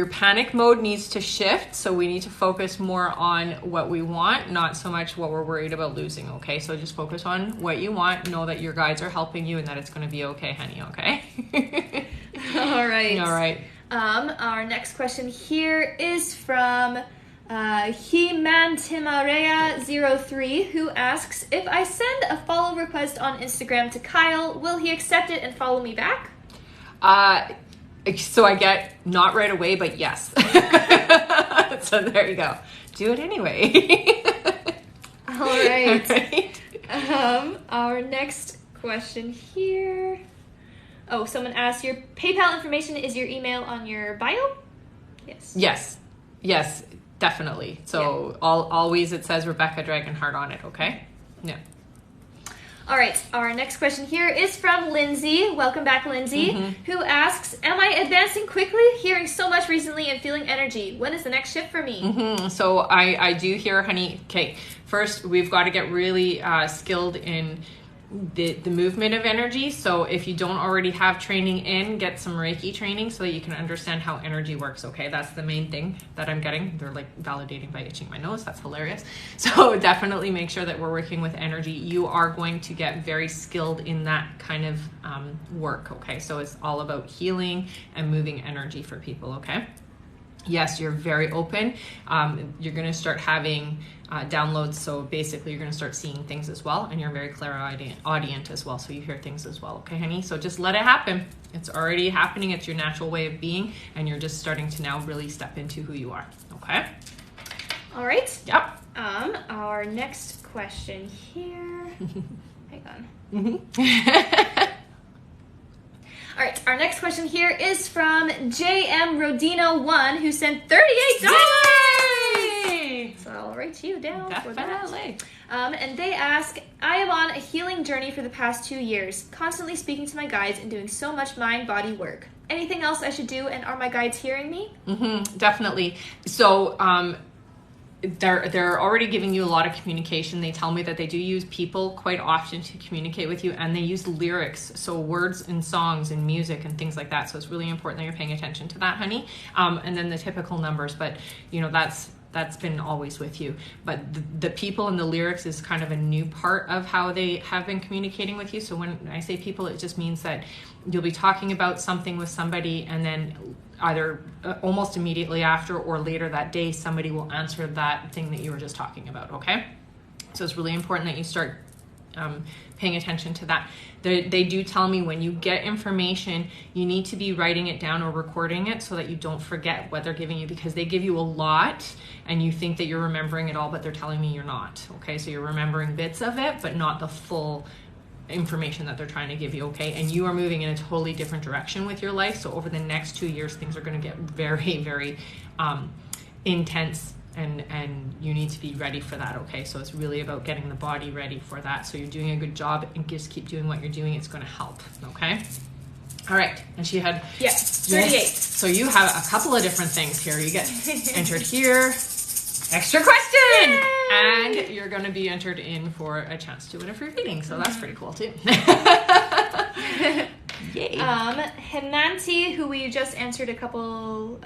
panic mode needs to shift, so we need to focus more on what we want, not so much what we're worried about losing, okay? So just focus on what you want. Know that your guides are helping you and that it's going to be okay, honey, okay? All right. All right. Our next question here is from Himantimarea03, who asks, if I send a follow request on Instagram to Kyle, will he accept it and follow me back? So I get not right away, but yes. So there you go. Do it anyway. All right. All right. Our next question here. Oh, someone asked, your PayPal information is your email on your bio? Yes. Yes. Yes, definitely. So always it says Rebecca Dragonheart on it, okay? Yeah. All right, our next question here is from Lindsay. Welcome back, Lindsay, who asks, am I advancing quickly? Hearing so much recently and feeling energy. When is the next shift for me? So I do hear, honey, okay, first we've got to get really skilled in the movement of energy. So if you don't already have training in, get some Reiki training so that you can understand how energy works, okay? That's the main thing that I'm getting. They're like validating by itching my nose. That's hilarious. So definitely make sure that we're working with energy. You are going to get very skilled in that kind of work, okay? So it's all about healing and moving energy for people, okay? Yes, you're very open. You're going to start having downloads. So basically you're going to start seeing things as well. And you're very clairaudient as well. So you hear things as well. Okay, honey? So just let it happen. It's already happening. It's your natural way of being. And you're just starting to now really step into who you are. Okay? All right. Yep. Our next question here. Hang on. All right, our next question here is from JM Rodino1, who sent $38. Yay! So I'll write you down for that. Definitely. And they ask, I am on a healing journey for the past 2 years, constantly speaking to my guides and doing so much mind-body work. Anything else I should do, and are my guides hearing me? Definitely. So they're already giving you a lot of communication. They tell me that they do use people quite often to communicate with you, and they use lyrics, so words and songs and music and things like that. So it's really important that you're paying attention to that, honey. And then the typical numbers, but you know, that's been always with you. But the people and the lyrics is kind of a new part of how they have been communicating with you. So when I say people, it just means that you'll be talking about something with somebody, and then either almost immediately after or later that day, somebody will answer that thing that you were just talking about, okay? So it's really important that you start paying attention to that. They do tell me when you get information, you need to be writing it down or recording it so that you don't forget what they're giving you, because they give you a lot and you think that you're remembering it all, but they're telling me you're not, okay? So you're remembering bits of it, but not the full information that they're trying to give you, okay? And you are moving in a totally different direction with your life. So over the next 2 years, things are going to get very, very intense, and you need to be ready for that, okay? So it's really about getting the body ready for that. So you're doing a good job, and just keep doing what you're doing. It's going to help, okay? All right. And she had 38. Yes. So you have a couple of different things here. You get entered here. Extra question! Yay! And you're going to be entered in for a chance to win a free reading. So that's pretty cool too. Yay. Henanti, who we just answered a couple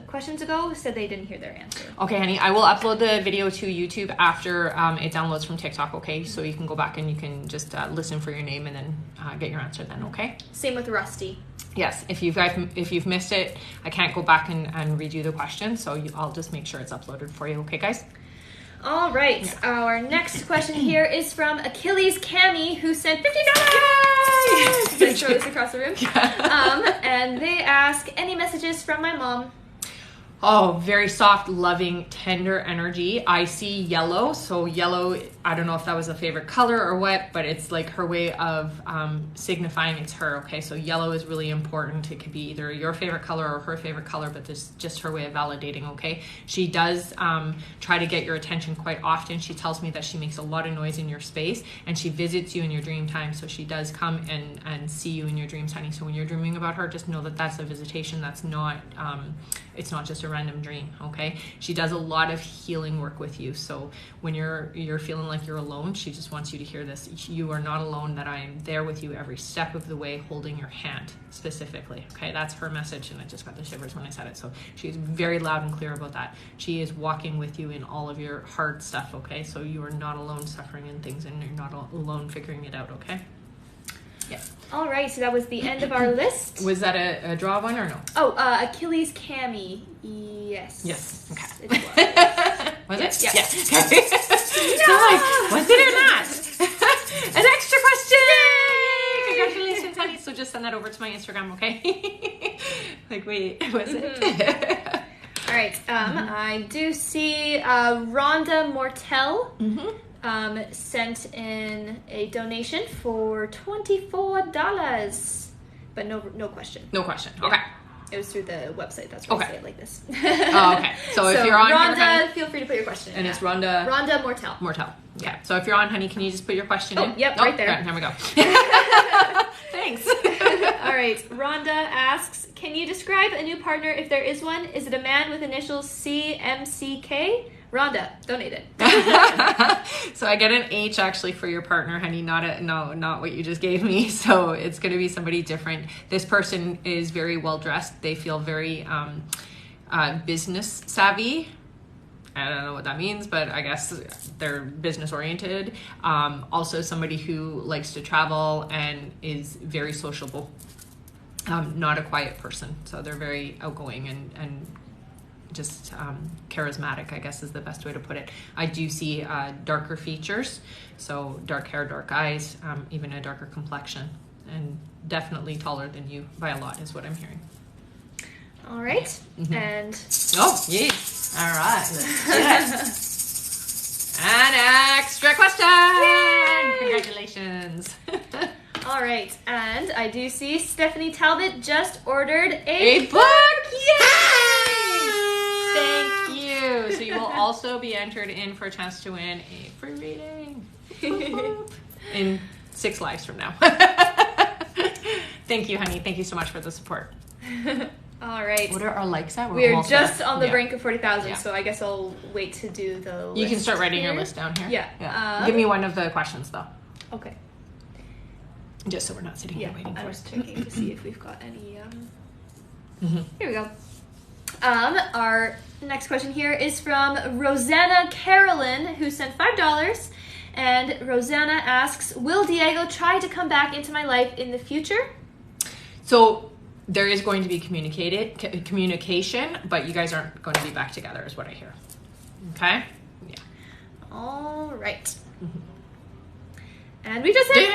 questions ago, said they didn't hear their answer. Okay, honey. I will upload the video to YouTube after it downloads from TikTok, okay? So you can go back and you can just listen for your name and then get your answer then, okay? Same with Rusty. Yes, if you've missed it, I can't go back and redo the question, so I'll just make sure it's uploaded for you, okay, guys? All right, our next question here is from Achilles Cami, who sent $50. Yay! Throw this across the room. Yeah. And they ask, any messages from my mom? Oh, very soft, loving, tender energy. I see yellow. So yellow, I don't know if that was a favorite color or what, but it's like her way of signifying it's her, okay? So yellow is really important. It could be either your favorite color or her favorite color, but this is just her way of validating, okay? She does try to get your attention quite often. She tells me that she makes a lot of noise in your space, and she visits you in your dream time. So she does come and see you in your dreams, honey. So when you're dreaming about her, just know that that's a visitation. That's not, it's not just a random dream, okay? She does a lot of healing work with you. So when you're feeling like you're alone, she just wants you to hear this. You are not alone, that I am there with you every step of the way, holding your hand specifically, okay? That's her message, and I just got the shivers when I said it. So she's very loud and clear about that. She is walking with you in all of your hard stuff, okay? So you are not alone suffering in things, and you're not alone figuring it out, okay? Yeah. All right, so that was the end of our list. Was that a draw one or no? Oh, Achilles Cami. Yes. Yes. Okay. It was. Was it? Yeah. Yes. Okay. So like, was it or not? An extra question! Yay! Congratulations, honey. So just send that over to my Instagram, okay? Like, wait, was it? All right. I do see Rhonda Mortel. Sent in a donation for $24, but no question. No question. Okay. It was through the website. That's why I say it like this. Oh, okay. So if you're on Rhonda, here, honey, feel free to put your question in. And it's Rhonda. Rhonda Mortel. Mortel. Okay. So if you're on, honey, can you just put your question in? Yep, right there. Here we go. Thanks. All right. Rhonda asks, can you describe a new partner if there is one? Is it a man with initials CMCK? Rhonda, donate it. So I get an H actually for your partner, honey, not what you just gave me. So it's going to be somebody different. This person is very well dressed. They feel very business savvy. I don't know what that means, but I guess they're business oriented. Also somebody who likes to travel and is very sociable. Not a quiet person. So they're very outgoing and just charismatic, I guess is the best way to put it. I do see darker features, so dark hair, dark eyes, even a darker complexion, and definitely taller than you by a lot is what I'm hearing. All right. Mm-hmm. And All right, let's do it. An extra question. Yay! Congratulations. All right, and I do see Stephanie Talbot just ordered a book. Yay! Thank you. So you will also be entered in for a chance to win a free reading in 6 lives from now. Thank you, honey. Thank you so much for the support. All right. What are our likes at? We're just on the brink of 40,000, so I guess I'll wait to do the list. You can start writing your list down here. Yeah. Give me one of the questions, though. Okay. Just so we're not sitting here waiting for it. I was checking to see if we've got any... Here we go. Our next question here is from Rosanna Carolyn, who sent $5. And Rosanna asks, will Diego try to come back into my life in the future? So there is going to be communication, but you guys aren't going to be back together is what I hear. Okay? Yeah. All right. Mm-hmm. And we just hit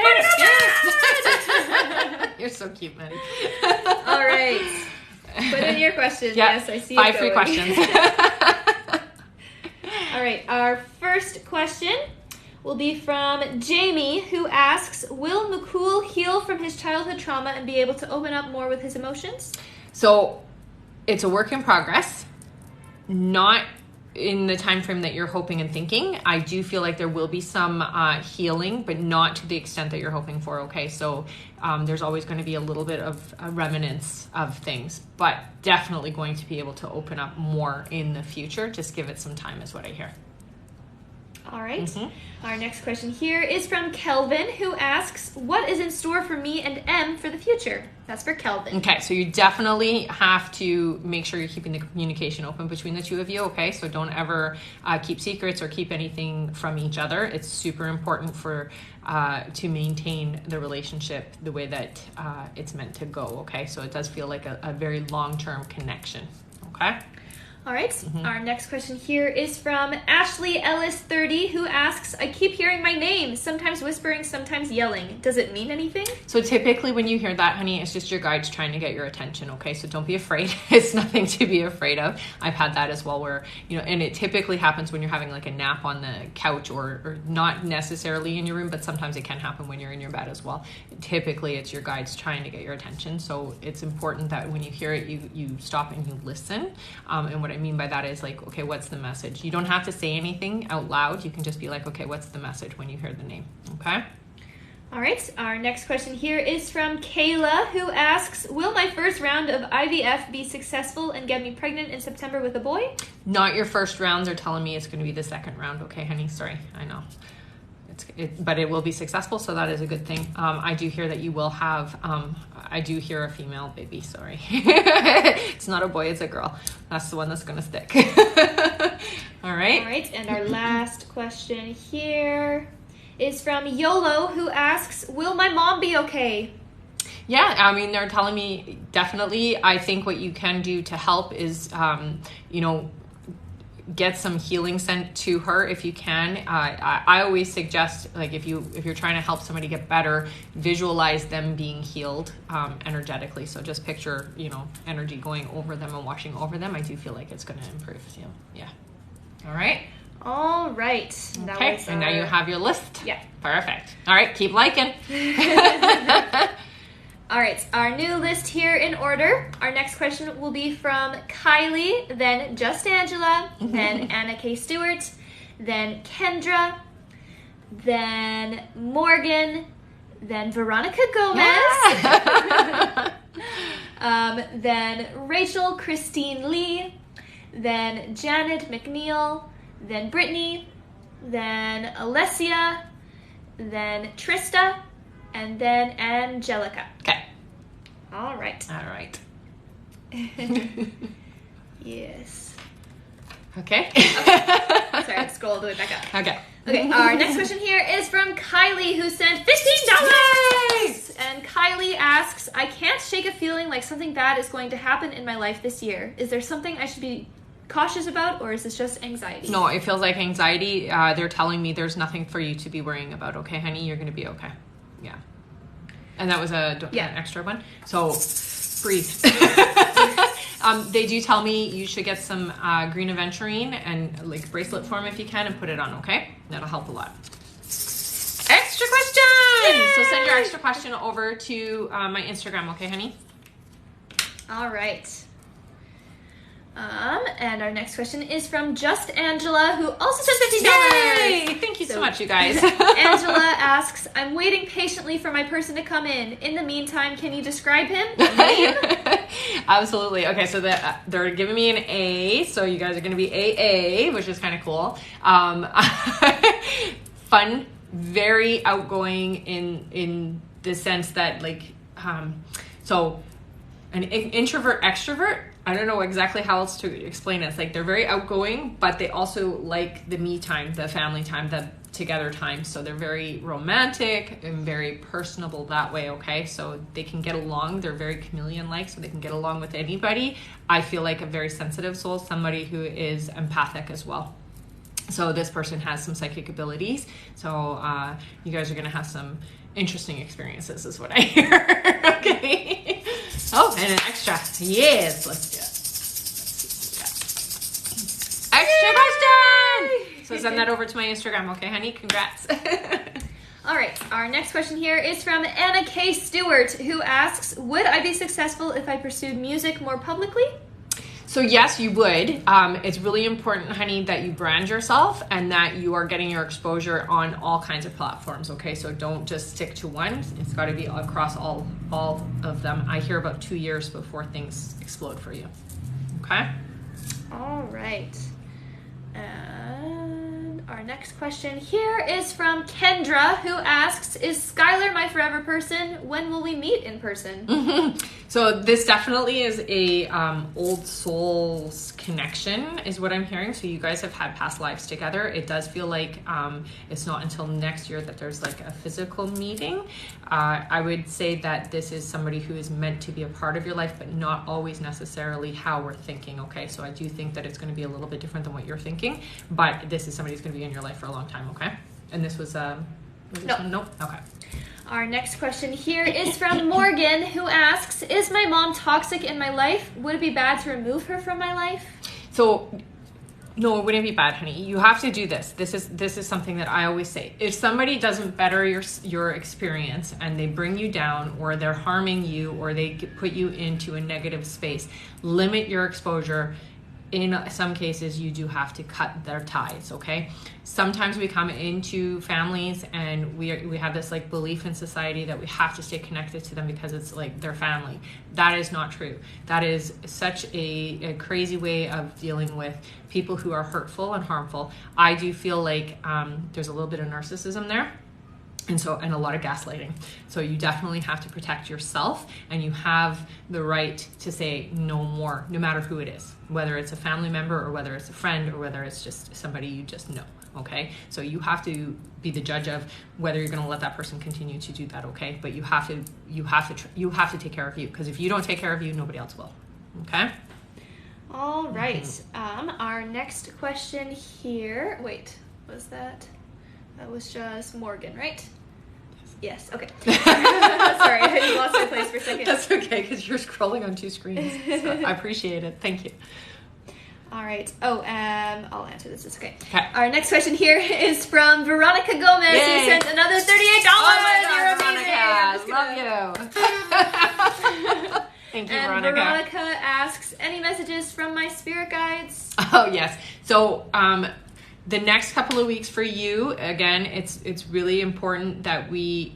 yes. You're so cute, Maddie. All right. Put in your question. Yeah. Yes, I see 5 free questions. All right. Our first question will be from Jamie, who asks, will Mukul heal from his childhood trauma and be able to open up more with his emotions? So it's a work in progress. Not in the time frame that you're hoping and thinking. I do feel like there will be some healing, but not to the extent that you're hoping for. Okay, so there's always going to be a little bit of remnants of things, but definitely going to be able to open up more in the future. Just give it some time is what I hear. All right. Mm-hmm. Our next question here is from Kelvin, who asks, what is in store for me and M for the future? That's for Kelvin. Okay, so you definitely have to make sure you're keeping the communication open between the two of you, okay? So don't ever keep secrets or keep anything from each other. It's super important for to maintain the relationship the way that it's meant to go, okay? So it does feel like a very long-term connection, okay? All right. Mm-hmm. Our next question here is from Ashley Ellis 30, who asks, I keep hearing my name, sometimes whispering, sometimes yelling. Does it mean anything? So typically when you hear that, honey, it's just your guides trying to get your attention, okay? So don't be afraid. It's nothing to be afraid of. I've had that as well where, and it typically happens when you're having like a nap on the couch or not necessarily in your room, but sometimes it can happen when you're in your bed as well. Typically it's your guides trying to get your attention. So it's important that when you hear it, you stop and you listen. And what I mean by that is like, okay, what's the message? You don't have to say anything out loud. You can just be like, okay, what's the message when you hear the name? Okay. All right. Our next question here is from Kayla, who asks, will my first round of IVF be successful and get me pregnant in September with a boy? Not your first round. They're telling me it's going to be the second round. Okay, honey. Sorry. I know. But it will be successful, so that is a good thing. I do hear that you will have, I do hear a female baby, sorry. It's not a boy, it's a girl. That's the one that's going to stick. All right. All right, and our last question here is from YOLO, who asks, will my mom be okay? Yeah, I mean, they're telling me definitely. I think what you can do to help is, get some healing sent to her if you can. I always suggest, like, if you're trying to help somebody get better, visualize them being healed energetically. So just picture, energy going over them and washing over them. I do feel like it's going to improve. So, yeah. All right. All right. Okay. And now you have your list. Yeah. Perfect. All right. Keep liking. All right, our new list here in order. Our next question will be from Kylie, then Just Angela, then Anna K. Stewart, then Kendra, then Morgan, then Veronica Gomez, then Rachel Christine Lee, then Janet McNeil, then Brittany, then Alessia, then Trista, and then Angelica. Okay. All right. All right. Yes. Okay. Sorry, let's scroll all the way back up. Okay. Okay, our next question here is from Kylie, who sent $15. And Kylie asks, I can't shake a feeling like something bad is going to happen in my life this year. Is there something I should be cautious about, or is this just anxiety? No, it feels like anxiety. They're telling me there's nothing for you to be worrying about. Okay, honey, you're going to be okay. Yeah. And that was an extra one. So breathe. They do tell me you should get some green aventurine and like bracelet form if you can and put it on, okay? That'll help a lot. Extra question! Yay! So send your extra question over to my Instagram, okay, honey? All right. And our next question is from Just Angela, who also sent $15. Yay! Thank you so much, you guys. Angela asks, I'm waiting patiently for my person to come in. In the meantime, can you describe him? Name? Absolutely. Okay, so they're giving me an A, so you guys are going to be AA, which is kind of cool. Fun, very outgoing in the sense that, like, so an introvert, extrovert, I don't know exactly how else to explain it. It's like they're very outgoing, but they also like the me time, the family time, the together time. So they're very romantic and very personable that way, okay? So they can get along. They're very chameleon-like, so they can get along with anybody. I feel like a very sensitive soul, somebody who is empathic as well. So this person has some psychic abilities. So you guys are going to have some interesting experiences is what I hear. Okay. Oh, and an extra. Yes, let's do it. Extra question! So send that over to my Instagram, okay, honey? Congrats. All right, our next question here is from Anna K. Stewart, who asks, would I be successful if I pursued music more publicly? So yes, you would. It's really important, honey, that you brand yourself and that you are getting your exposure on all kinds of platforms, okay? So don't just stick to one. It's got to be across all of them. I hear about 2 years before things explode for you, okay? All right. And our next question here is from Kendra, who asks, is Skylar my forever person? When will we meet in person? Mm-hmm. So this definitely is a old souls connection is what I'm hearing. So you guys have had past lives together. It does feel like it's not until next year that there's like a physical meeting. I would say that this is somebody who is meant to be a part of your life, but not always necessarily how we're thinking, okay? So I do think that it's going to be a little bit different than what you're thinking, but this is somebody who's going to be in your life for a long time, okay? And this was no. Nope. Okay. Our next question here is from Morgan, who asks, is my mom toxic in my life? Would it be bad to remove her from my life? So, no, it wouldn't be bad, honey. You have to do this. This is something that I always say. If somebody doesn't better your experience and they bring you down or they're harming you or they put you into a negative space, limit your exposure. In some cases, you do have to cut their ties, okay? Sometimes we come into families and we have this like belief in society that we have to stay connected to them because it's like their family. That is not true. That is such a crazy way of dealing with people who are hurtful and harmful. I do feel like there's a little bit of narcissism there. And a lot of gaslighting. So you definitely have to protect yourself, and you have the right to say no more, no matter who it is, whether it's a family member or whether it's a friend or whether it's just somebody you just know, okay? So you have to be the judge of whether you're going to let that person continue to do that, okay? But you have to take care of you, because if you don't take care of you, nobody else will, okay? All right. Our next question here. Wait, was that? That was just Morgan, right? Yes, okay. Sorry, I lost my place for a second. That's okay, because you're scrolling on two screens. So I appreciate it. Thank you. All right. Oh, I'll answer this. It's okay. Our next question here is from Veronica Gomez, who sent another $38. Oh my God, Veronica. Love you. Thank you, and Veronica. asks, any messages from my spirit guides? Oh, yes. So the next couple of weeks for you, again, it's really important that we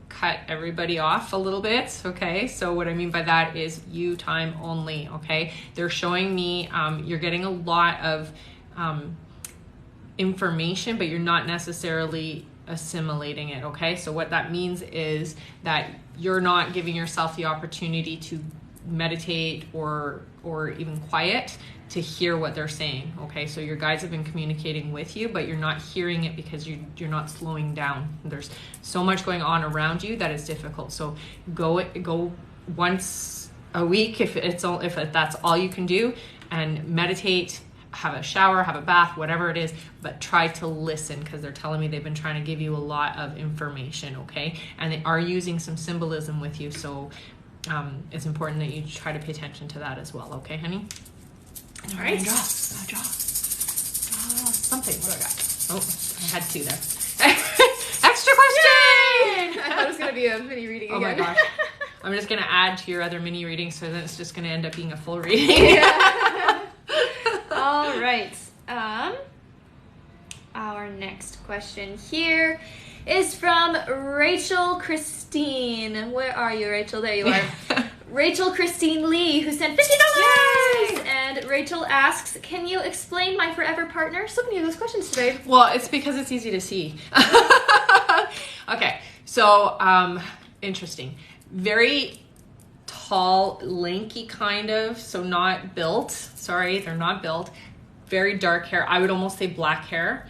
cut everybody off a little bit, okay? So what I mean by that is you time only, okay? They're showing me you're getting a lot of information, but you're not necessarily assimilating it, okay? So what that means is that you're not giving yourself the opportunity to meditate or even quiet to hear what they're saying, okay? So your guides have been communicating with you, but you're not hearing it because you're not slowing down. There's so much going on around you that is difficult. So go once a week if that's all you can do, and meditate, have a shower, have a bath, whatever it is, but try to listen, because they're telling me they've been trying to give you a lot of information, okay? And they are using some symbolism with you, so it's important that you try to pay attention to that as well, okay, honey? All right. Draw something. What do I got? Oh, I had two there. Extra question! I thought it was going to be a mini reading again. Oh my gosh. I'm just going to add to your other mini reading, so then it's just going to end up being a full reading. Yeah. All right. Our next question here is from Rachel Christine. Where are you, Rachel? There you are. Rachel Christine Lee, who sent $50. Yay! And Rachel asks, can you explain my forever partner? So many of those questions today. Well, it's because it's easy to see. Okay, so interesting. Very tall, lanky kind of, so not built. Sorry, they're not built. Very dark hair. I would almost say black hair,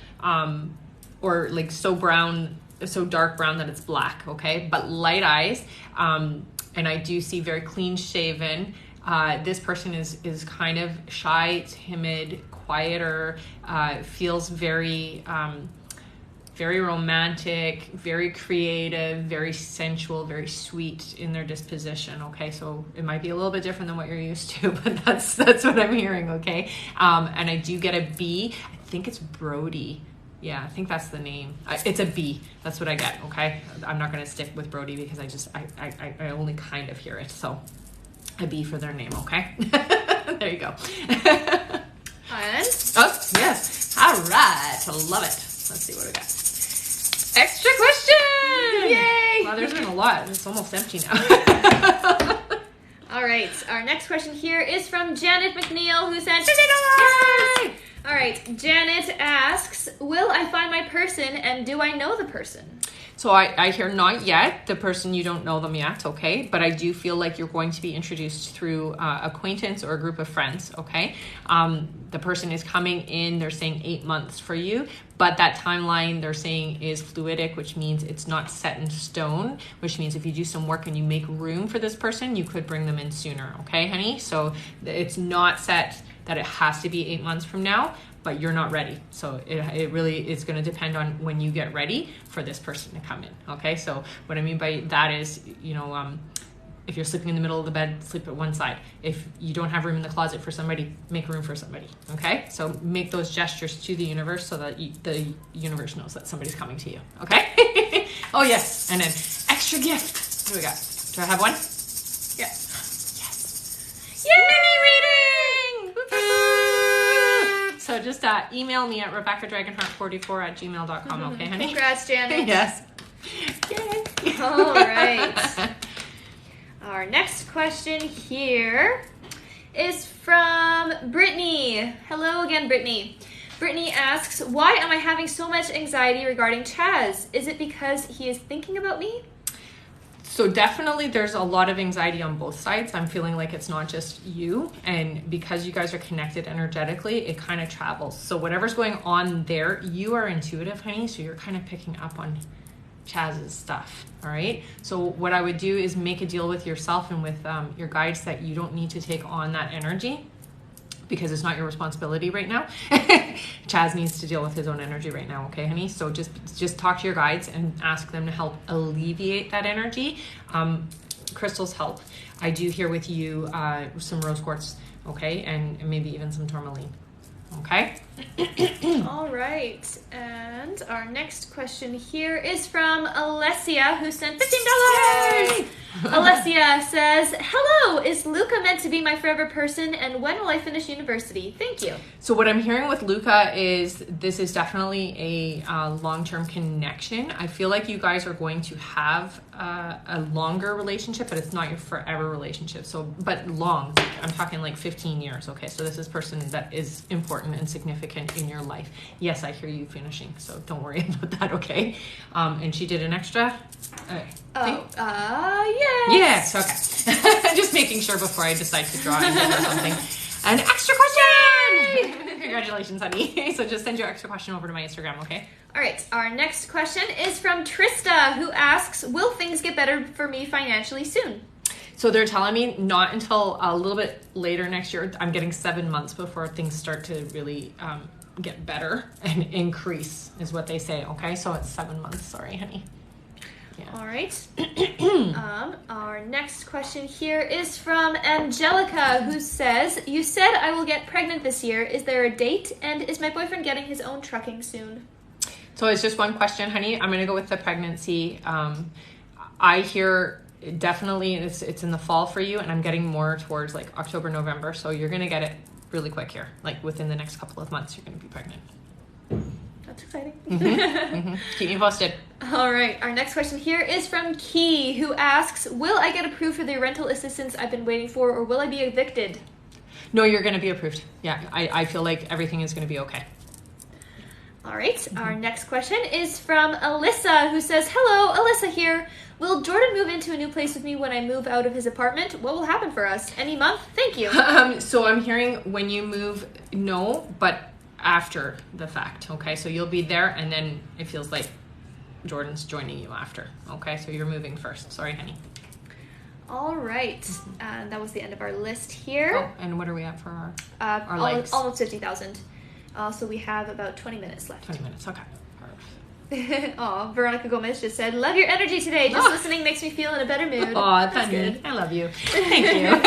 or like so brown, so dark brown that it's black, okay? But light eyes, and I do see very clean shaven. This person is kind of shy, timid, quieter, feels very very romantic, very creative, very sensual, very sweet in their disposition, okay? So it might be a little bit different than what you're used to, but that's what I'm hearing, okay? And I do get a B. I think it's Brody. Yeah, I think that's the name. It's a B. That's what I get, okay? I'm not going to stick with Brody because I only kind of hear it. So a B for their name, okay? There you go. And? Oh, yes. All right. Love it. Let's see what we got. Extra question! Yay! Wow, there's been a lot. It's almost empty now. All right. Our next question here is from Janet McNeil, who sent $50. Yay! All right. Janet asks, will I find my person, and do I know the person? So I hear not yet, the person, you don't know them yet, okay? But I do feel like you're going to be introduced through acquaintance or a group of friends, okay? The person is coming in, they're saying 8 months for you, but that timeline they're saying is fluidic, which means it's not set in stone, which means if you do some work and you make room for this person, you could bring them in sooner, okay, honey? So it's not set that it has to be 8 months from now, but you're not ready. So it really is going to depend on when you get ready for this person to come in, okay? So what I mean by that is, you know, if you're sleeping in the middle of the bed, sleep at one side. If you don't have room in the closet for somebody, make room for somebody, okay? So make those gestures to the universe so that the universe knows that somebody's coming to you, okay? Oh, yes. And then extra gift. What do we got? Do I have one? Yes. Yes. Yay! Mini reading! So just email me at RebeccaDragonheart44@gmail.com, okay, honey? Congrats, Janet. Yes. Yay! All right. Our next question here is from Brittany. Hello again, Brittany. Brittany asks, why am I having so much anxiety regarding Chaz? Is it because he is thinking about me? So definitely there's a lot of anxiety on both sides. I'm feeling like it's not just you, and because you guys are connected energetically, it kind of travels. So whatever's going on there, you are intuitive, honey, so you're kind of picking up on Chaz's stuff, all right? So what I would do is make a deal with yourself and with your guides that you don't need to take on that energy because it's not your responsibility right now. Chaz needs to deal with his own energy right now, okay, honey? So just talk to your guides and ask them to help alleviate that energy. Crystals help. I do hear with you some rose quartz, okay, and maybe even some tourmaline. Okay. All right. And our next question here is from Alessia, who sent $15. Alessia says, hello, is Luca meant to be my forever person, and when will I finish university? Thank you. So what I'm hearing with Luca is this is definitely a long-term connection. I feel like you guys are going to have a longer relationship, but it's not your forever relationship. So, but long, I'm talking like 15 years. Okay, so this is a person that is important and significant in your life. Yes, I hear you finishing, so don't worry about that. Okay, and she did an extra. Yes. Yes, okay. Just making sure before I decide to draw and give her something. An extra question! Congratulations, honey. So just send your extra question over to my Instagram, okay? All right, our next question is from Trista, who asks, will things get better for me financially soon? So they're telling me not until a little bit later next year. I'm getting 7 months before things start to really get better and increase, is what they say, okay? So it's 7 months. Sorry, honey. Yeah. All right. Our next question here is from Angelica, who says, you said I will get pregnant this year. Is there a date? And is my boyfriend getting his own trucking soon? So it's just one question, honey. I'm going to go with the pregnancy. I hear definitely it's in the fall for you, and I'm getting more towards like October, November. So you're going to get it really quick here. Like within the next couple of months, you're going to be pregnant. That's exciting. Keep me posted. All right. Our next question here is from Key, who asks, will I get approved for the rental assistance I've been waiting for, or will I be evicted? No, you're going to be approved. Yeah, I feel like everything is going to be okay. All right. Our next question is from Alyssa, who says, hello, Alyssa here. Will Jordan move into a new place with me when I move out of his apartment? What will happen for us? Any month? Thank you. So I'm hearing when you move, no, but after the fact, okay? So you'll be there, and then it feels like Jordan's joining you after, okay? So you're moving first. Sorry, honey. All right. That was the end of our list here. Oh, and what are we at for our likes? Almost 50,000. So we have about 20 minutes left. 20 minutes, okay. Aw, Veronica Gomez just said, love your energy today. Just listening makes me feel in a better mood. Aw, that's good. I love you. Thank you.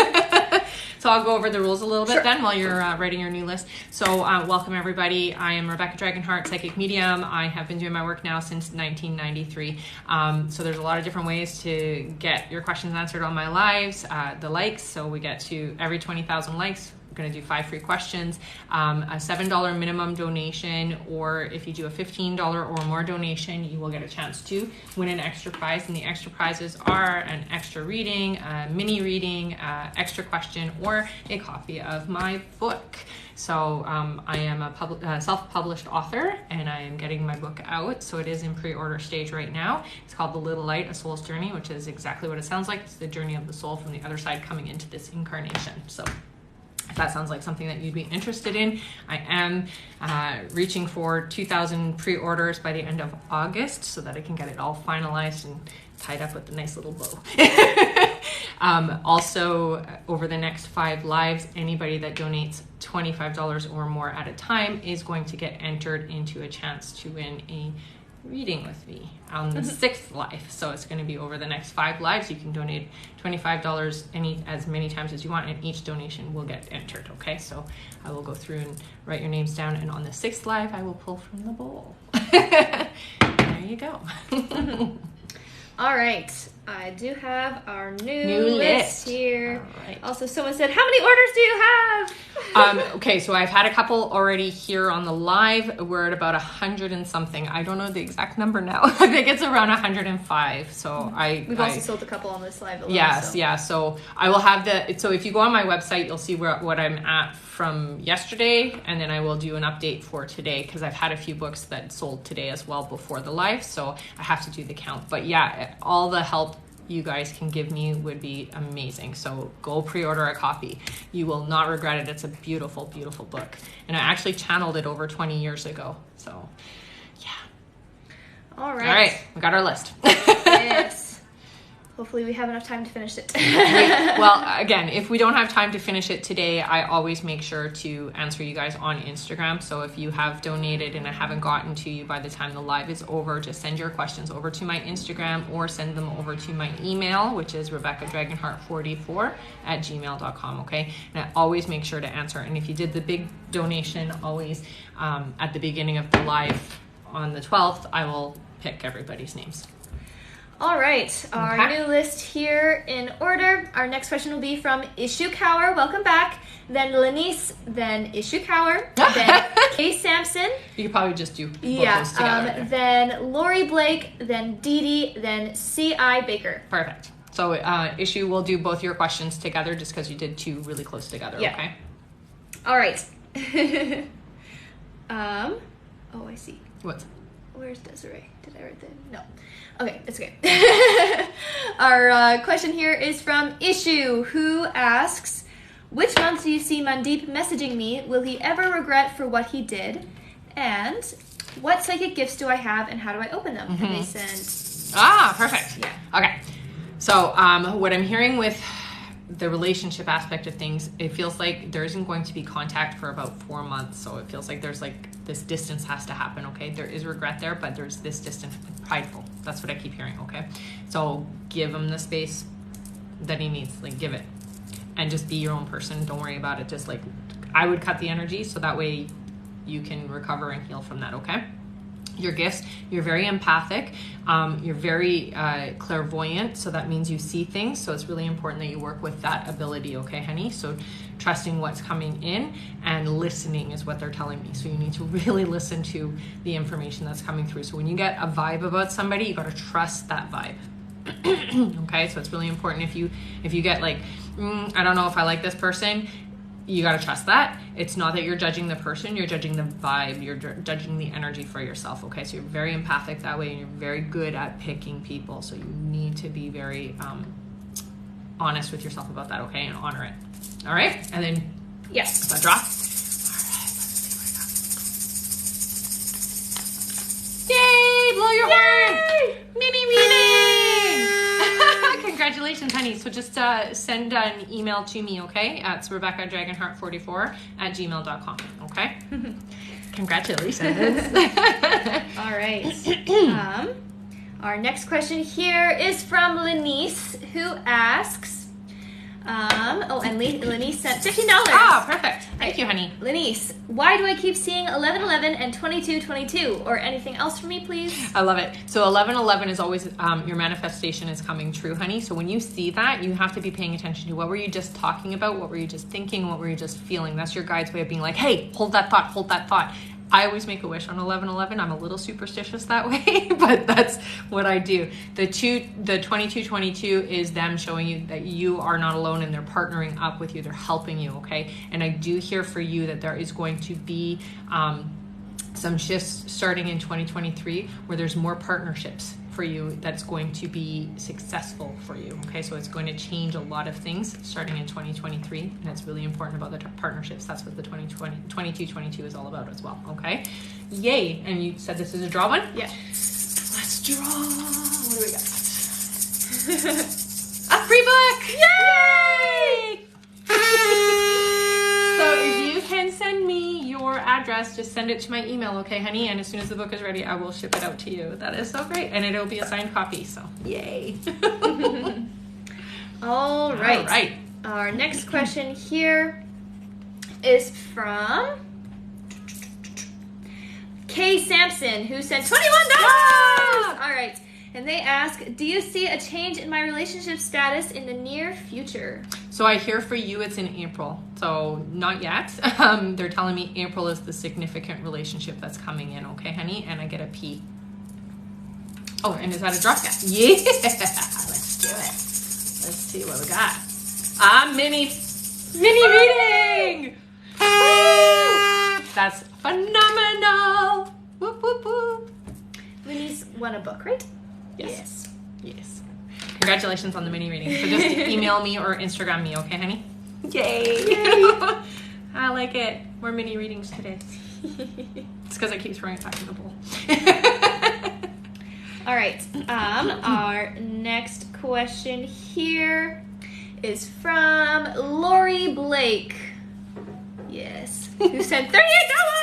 So I'll go over the rules a little bit then while you're writing your new list. So welcome everybody. I am Rebecca Dragonheart, psychic medium. I have been doing my work now since 1993. So there's a lot of different ways to get your questions answered on my lives. The likes, so we get to every 20,000 likes. Going to do 5 free questions, a $7 minimum donation, or if you do a $15 or more donation, you will get a chance to win an extra prize. And the extra prizes are an extra reading, a mini reading, extra question, or a copy of my book. So I am a self-published author, and I am getting my book out. So it is in pre-order stage right now. It's called The Little Light, A Soul's Journey, which is exactly what it sounds like. It's the journey of the soul from the other side coming into this incarnation. So if that sounds like something that you'd be interested in, I am reaching for 2,000 pre-orders by the end of August so that I can get it all finalized and tied up with a nice little bow. Also, over the next 5 lives, anybody that donates $25 or more at a time is going to get entered into a chance to win a reading with me on the 6th live. So it's going to be over the next 5 lives. You can donate $25 as many times as you want, and each donation will get entered. Okay, so I will go through and write your names down, and on the 6th live I will pull from the bowl. There you go. All right, I do have our new list here. All right. Also, someone said, how many orders do you have? Okay, so I've had a couple already here on the live. We're at about 100 and something. I don't know the exact number now. I think it's around 105. So We've also sold a couple on this live alone. Yes, so. Yeah. So I will have so if you go on my website, you'll see what I'm at from yesterday, and then I will do an update for today because I've had a few books that sold today as well before the live, so I have to do the count. But yeah, all the help you guys can give me would be amazing. So go pre-order a copy. You will not regret it. It's a beautiful, beautiful book. And I actually channeled it over 20 years ago. So yeah. All right. All right. We got our list. Yes. Hopefully we have enough time to finish it. Well, again, if we don't have time to finish it today, I always make sure to answer you guys on Instagram. So if you have donated and I haven't gotten to you by the time the live is over, just send your questions over to my Instagram or send them over to my email, which is rebeccadragonheart44@gmail.com, okay? And I always make sure to answer. And if you did the big donation, always at the beginning of the live on the 12th, I will pick everybody's names. All right, our new list here in order. Our next question will be from Ishikawa. Welcome back. Then Lenice, then Ishikawa, then Kay Sampson. You could probably just do both those together. Then Lori Blake, then Dee Dee, then C.I. Baker. Perfect. So Issue will do both your questions together just because you did two really close together, okay? All right. Oh, I see. What? Where's Desiree? Did I write that? No. Okay, it's okay. Our question here is from Issue, who asks, which month do you see Mandeep messaging me? Will he ever regret for what he did? And what psychic gifts do I have and how do I open them? And they sent... Perfect. Yeah. Okay. So what I'm hearing with the relationship aspect of things, it feels like there isn't going to be contact for about 4 months. So it feels like there's like this distance has to happen, okay? There is regret there, but there's this distance, prideful. That's what I keep hearing, okay? So give him the space that he needs, like give it. And just be your own person. Don't worry about it. Just like, I would cut the energy so that way you can recover and heal from that, okay? Your gifts, you're very empathic, you're very clairvoyant, so that means you see things, so it's really important that you work with that ability, okay, honey? So trusting what's coming in and listening is what they're telling me, so you need to really listen to the information that's coming through. So when you get a vibe about somebody, you got to trust that vibe. Okay, so it's really important if you get like, I don't know if I like this person, you got to trust that. It's not that you're judging the person, you're judging the vibe, you're judging the energy for yourself, okay? So you're very empathic that way, and you're very good at picking people, so you need to be very honest with yourself about that, okay? And honor it. All right? And then, yes. Is that draw? All right, let's see what I got. Yay! Blow your horn! Mini reading! Congratulations, honey. So just send an email to me, okay? It's RebeccaDragonheart44@gmail.com, okay? Congratulations. All right. Our next question here is from Lenice, who asks, and Lenice sent $15. Perfect. Thank you, honey. Lenice, why do I keep seeing 1111 and 2222? Or anything else for me, please? I love it. So 1111 is always, your manifestation is coming true, honey. So when you see that, you have to be paying attention to what were you just talking about? What were you just thinking? What were you just feeling? That's your guide's way of being like, hey, hold that thought, hold that thought. I always make a wish on 1111. I'm a little superstitious that way, but that's what I do. The 2222 is them showing you that you are not alone and they're partnering up with you. They're helping you, okay? And I do hear for you that there is going to be some shifts starting in 2023 where there's more partnerships for you that's going to be successful for you, okay? So it's going to change a lot of things starting in 2023, and it's really important about the partnerships. That's what the 2222 is all about as well, okay? Yay! And you said this is a draw one? Yeah. Let's draw. What do we got? A free book! Yay! So if you can send me your address, just send it to my email, okay, honey? And as soon as the book is ready, I will ship it out to you. That is so great. And it'll be a signed copy, so yay. All right. All right. Our next question here is from Kay Sampson, who sent $21. Yeah! All right. And they ask, do you see a change in my relationship status in the near future? So I hear for you it's in April. So not yet. They're telling me April is the significant relationship that's coming in, okay, honey? And I get a P. Oh, and is that a drop? Yeah. Let's do it. Let's see what we got. Mini reading. That's phenomenal. Whoop, whoop, whoop. Lenice won a book, right? Yes. Congratulations on the mini reading. So just email me or Instagram me, okay, honey? Yay. I like it. More mini readings today. It's because I keep throwing it back in the bowl. All right. Our next question here is from Lori Blake. Yes. Who sent $38.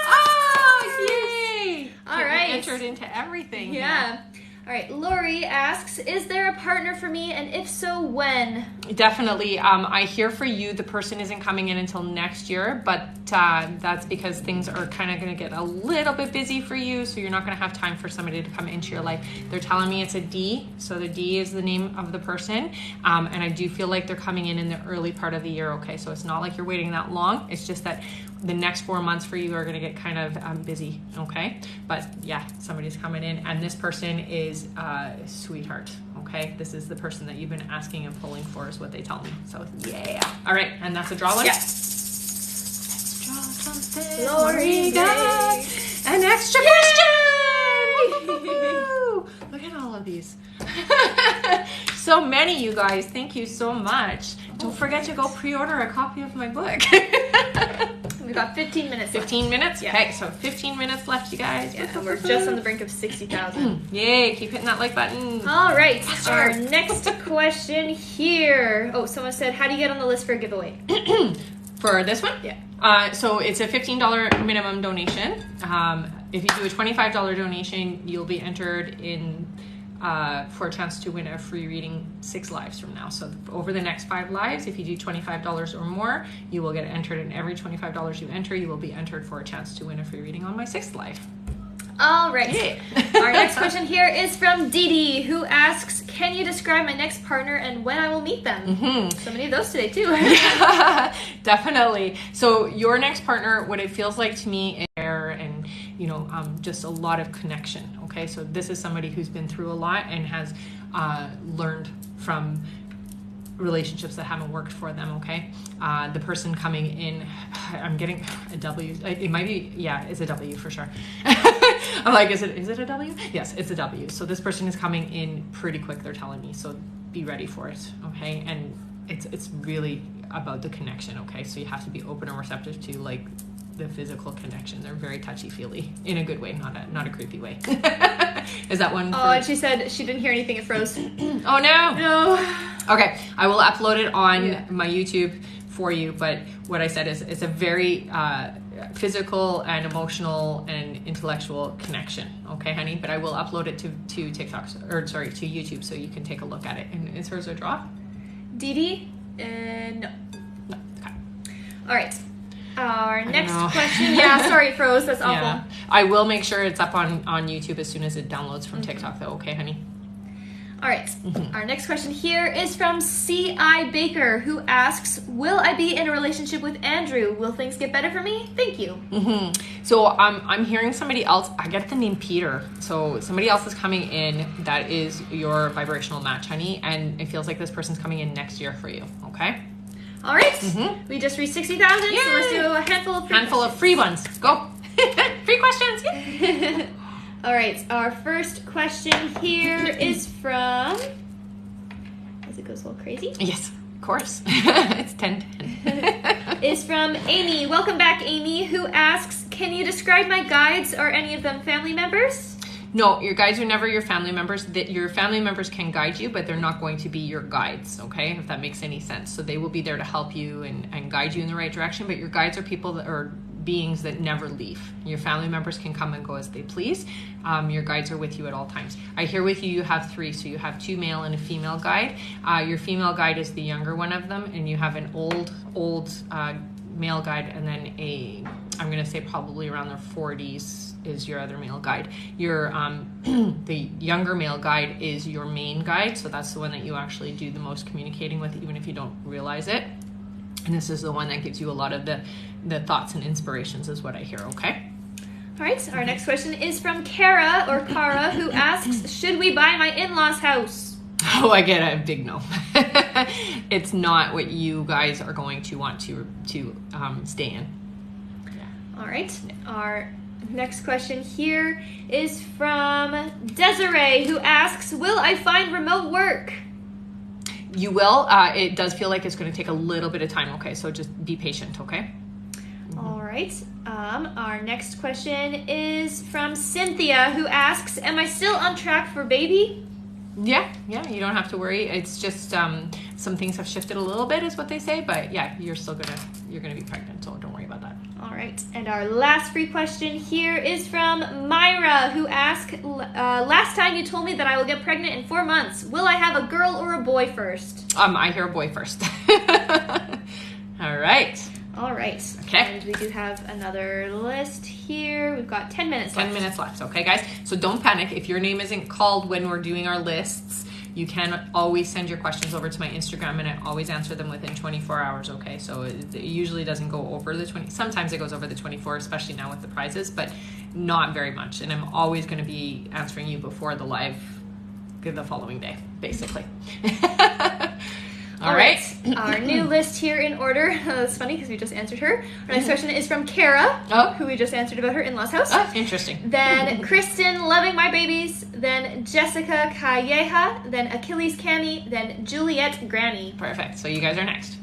Oh, yay. All right. Entered into everything. Yeah. All right, Lori asks, is there a partner for me, and if so, when? Definitely. I hear for you, the person isn't coming in until next year, but that's because things are kind of going to get a little bit busy for you, so you're not going to have time for somebody to come into your life. They're telling me it's a D, so the D is the name of the person, and I do feel like they're coming in the early part of the year, okay? So it's not like you're waiting that long. It's just that the next 4 months for you are going to get kind of busy, okay? But yeah, somebody's coming in, and this person is sweetheart, okay? This is the person that you've been asking and pulling for is what they tell me. So yeah. All right, and that's a draw one? Yeah. Let's draw something. Lori, got an extra question! Woo-hoo-hoo. Look at all of these. So many, you guys. Thank you so much. Don't forget to go pre-order a copy of my book. We've got 15 minutes 15 minutes? Yeah. Okay, so 15 minutes left, you guys. Yeah, and we're just on the brink of 60,000. Yay, keep hitting that like button. All right, Faster. our next question here. Oh, someone said, how do you get on the list for a giveaway? For this one? Yeah. So it's a $15 minimum donation. If you do a $25 donation, you'll be entered in for a chance to win a free reading 6 lives from now. So over the next 5 lives, if you do $25 or more, you will get entered, and every $25 you enter, you will be entered for a chance to win a free reading on my 6th live. All right. Yeah. Our next question here is from Dee Dee, who asks, can you describe my next partner and when I will meet them? Mm-hmm. So many of those today, too. Definitely. So your next partner, what it feels like to me is air and, just a lot of connection. Okay. So this is somebody who's been through a lot and has learned from relationships that haven't worked for them. Okay. The person coming in, I'm getting a W. It might be, yeah, it's a W for sure. I'm like, is it a W? Yes, it's a W. So this person is coming in pretty quick, they're telling me. So be ready for it. Okay. And it's really about the connection. Okay. So you have to be open and receptive to like the physical connection. They're very touchy-feely in a good way, not a creepy way. Is that one? Oh, and she said she didn't hear anything. It froze. Oh no. No. Okay, I will upload it on my YouTube for you, but what I said is it's a very physical and emotional and intellectual connection. Okay, honey? But I will upload it to TikTok, to YouTube, so you can take a look at it. And is hers a draw? Dee Dee? No. No. Okay. All right. Our next question. Yeah, sorry, it froze. That's awful. Yeah. I will make sure it's up on YouTube as soon as it downloads from TikTok, though. Okay, honey? All right. Our next question here is from C.I. Baker, who asks, will I be in a relationship with Andrew? Will things get better for me? Thank you. So I'm hearing somebody else. I get the name Peter. So somebody else is coming in that is your vibrational match, honey. And it feels like this person's coming in next year for you. Okay? All right. We just reached 60,000, so let's do a handful of free ones. Go. Free questions. Yeah. All right. Our first question here is from, as it goes a little crazy. Yes, of course. It's 10:10. Is from Amy. Welcome back, Amy, who asks, can you describe my guides? Are any of them family members? No, your guides are never your family members. Your family members can guide you, but they're not going to be your guides, okay? If that makes any sense. So they will be there to help you and guide you in the right direction, but your guides are people that are beings that never leave. Your family members can come and go as they please. Your guides are with you at all times. I hear with you have 3, so you have 2 male and a female guide. Your female guide is the younger one of them, and you have an old male guide, and then I'm going to say probably around their 40s is your other male guide. Your the younger male guide is your main guide, so that's the one that you actually do the most communicating with, even if you don't realize it. And this is the one that gives you a lot of the thoughts and inspirations, is what I hear. Okay. All right. Our next question is from Kara, who asks, should we buy my in-laws' house? Oh, I get a big no. It's not what you guys are going to want to stay in. Yeah. All right. Our next question here is from Desiree, who asks, will I find remote work? You will. It does feel like it's going to take a little bit of time, okay? So just be patient, okay? All right. Our next question is from Cynthia, who asks, am I still on track for baby? Yeah, you don't have to worry. It's just some things have shifted a little bit, is what they say, but yeah, you're gonna be pregnant, so don't worry about that. All right. right, and our last free question here is from Myra, who asked, last time you told me that I will get pregnant in 4 months. Will I have a girl or a boy first? I hear a boy first. All right. All right. Okay. And we do have another list here. We've got 10 minutes left. 10 minutes left. Okay, guys? So don't panic. If your name isn't called when we're doing our lists, you can always send your questions over to my Instagram, and I always answer them within 24 hours, okay? So it usually doesn't go over the 20. Sometimes it goes over the 24, especially now with the prizes, but not very much. And I'm always going to be answering you before the live the following day, basically. All right. Our new list here in order. That's funny because we just answered her. Our next question is from Kara, who we just answered about her in-laws house. Oh, interesting. Then Kristen, loving my babies. Then Jessica Calleja. Then Achilles Cami. Then Juliet Granny. Perfect. So you guys are next.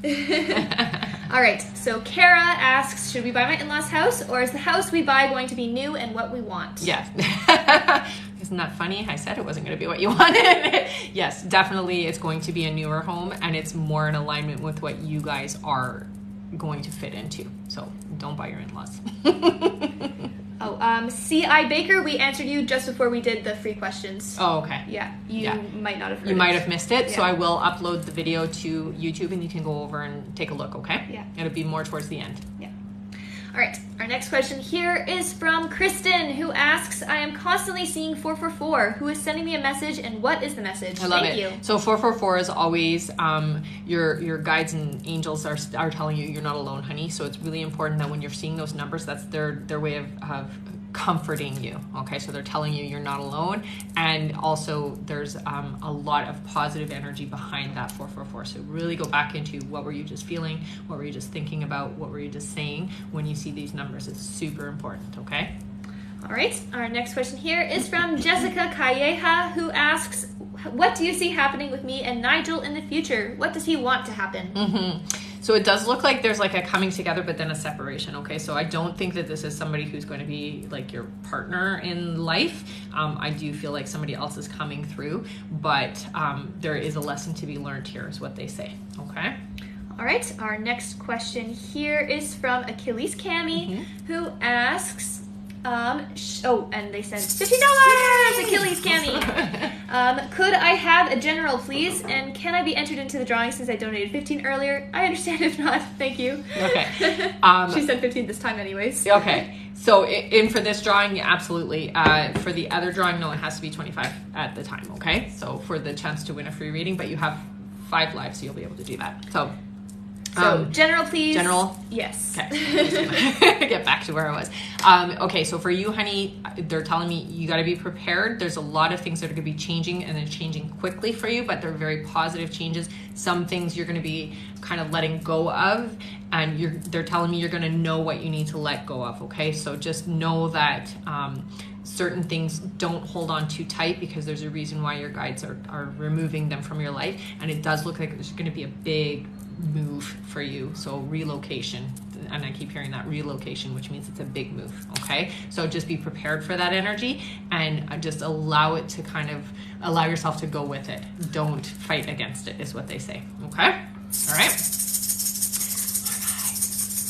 All right. So Kara asks, should we buy my in-laws house, or is the house we buy going to be new and what we want? Yes. Isn't that funny? I said it wasn't going to be what you wanted. Yes, definitely it's going to be a newer home, and it's more in alignment with what you guys are going to fit into. So don't buy your in-laws. C.I. Baker, we answered you just before we did the free questions. Oh, okay. Yeah, you might not have heard You might have missed it, so Yeah. I will upload the video to YouTube, and you can go over and take a look, okay? Yeah. It'll be more towards the end. Yeah. All right, our next question here is from Kristen, who asks, I am constantly seeing 444. Who is sending me a message, and what is the message? I love Thank it. you. So 444 is always your guides and angels are telling you you're not alone, honey. So it's really important that when you're seeing those numbers, that's their way of comforting you. Okay, so they're telling you you're not alone, and also there's a lot of positive energy behind that 444. So really go back into what were you just feeling, what were you just thinking about, what were you just saying when you see these numbers. It's super important. Okay. All right, our next question here is from Jessica Calleja, who asks, what do you see happening with me and Nigel in the future? What does he want to happen? So it does look like there's like a coming together, but then a separation. Okay, so I don't think that this is somebody who's going to be like your partner in life. I do feel like somebody else is coming through, but there is a lesson to be learned here, is what they say. Okay. All right, our next question here is from Achilles Cami, who asks, and they said $15, Achilles Cami. Could I have a general, please? And can I be entered into the drawing since I donated 15 earlier? I understand if not. Thank you. Okay. She said 15 this time anyways. Okay. So in for this drawing, yeah, absolutely. For the other drawing, no, it has to be 25 at the time. Okay. So for the chance to win a free reading, but you have 5 lives, so you'll be able to do that. So general, please. General? Yes. Okay. I'm just gonna get back to where I was. Okay, so for you, honey, they're telling me you got to be prepared. There's a lot of things that are going to be changing, and they're changing quickly for you, but they're very positive changes. Some things you're going to be kind of letting go of, and they're telling me you're going to know what you need to let go of, okay? So just know that certain things don't hold on too tight, because there's a reason why your guides are removing them from your life, and it does look like there's going to be a big move for you. So relocation, and I keep hearing that relocation, which means it's a big move. Okay, so just be prepared for that energy, and just allow it to allow yourself to go with it. Don't fight against it, is what they say. Okay. All right.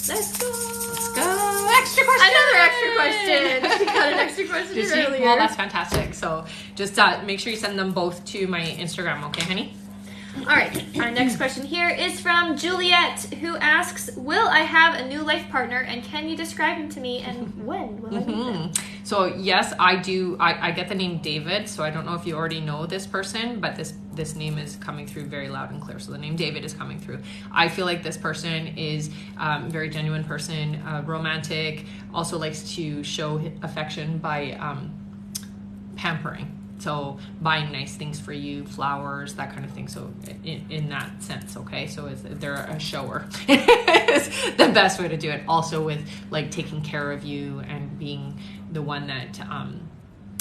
Let's go. Extra question. Another extra question. She got an extra question earlier. Well, that's fantastic. So just make sure you send them both to my Instagram. Okay, honey. All right, our next question here is from Juliet, who asks, will I have a new life partner, and can you describe him to me, and when will I meet them? So yes, I do. I get the name David, so I don't know if you already know this person, but this name is coming through very loud and clear. So the name David is coming through. I feel like this person is a very genuine person, romantic, also likes to show affection by pampering. So buying nice things for you, flowers, that kind of thing. So in that sense, okay? So they're a shower. It's the best way to do it. Also with like taking care of you and being the one that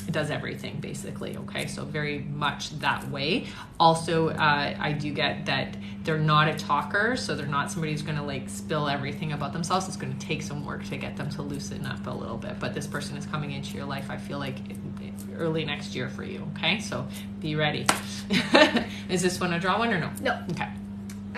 does everything, basically, okay? So very much that way. Also, I do get that they're not a talker, so they're not somebody who's gonna like spill everything about themselves. It's gonna take some work to get them to loosen up a little bit, but this person is coming into your life, I feel like, early next year for you, okay? So be ready. Is this one a draw one or no? No. Okay.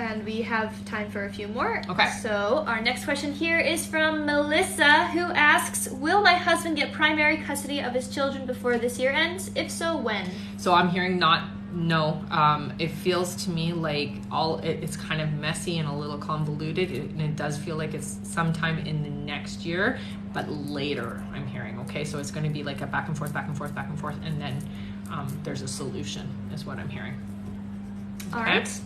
And we have time for a few more. Okay. So our next question here is from Melissa, who asks, will my husband get primary custody of his children before this year ends? If so, when? So I'm hearing no. It feels to me like it's kind of messy and a little convoluted, and it does feel like it's sometime in the next year, but later, I'm hearing. Okay, so it's going to be like a back and forth, and then there's a solution, is what I'm hearing. Okay. All right.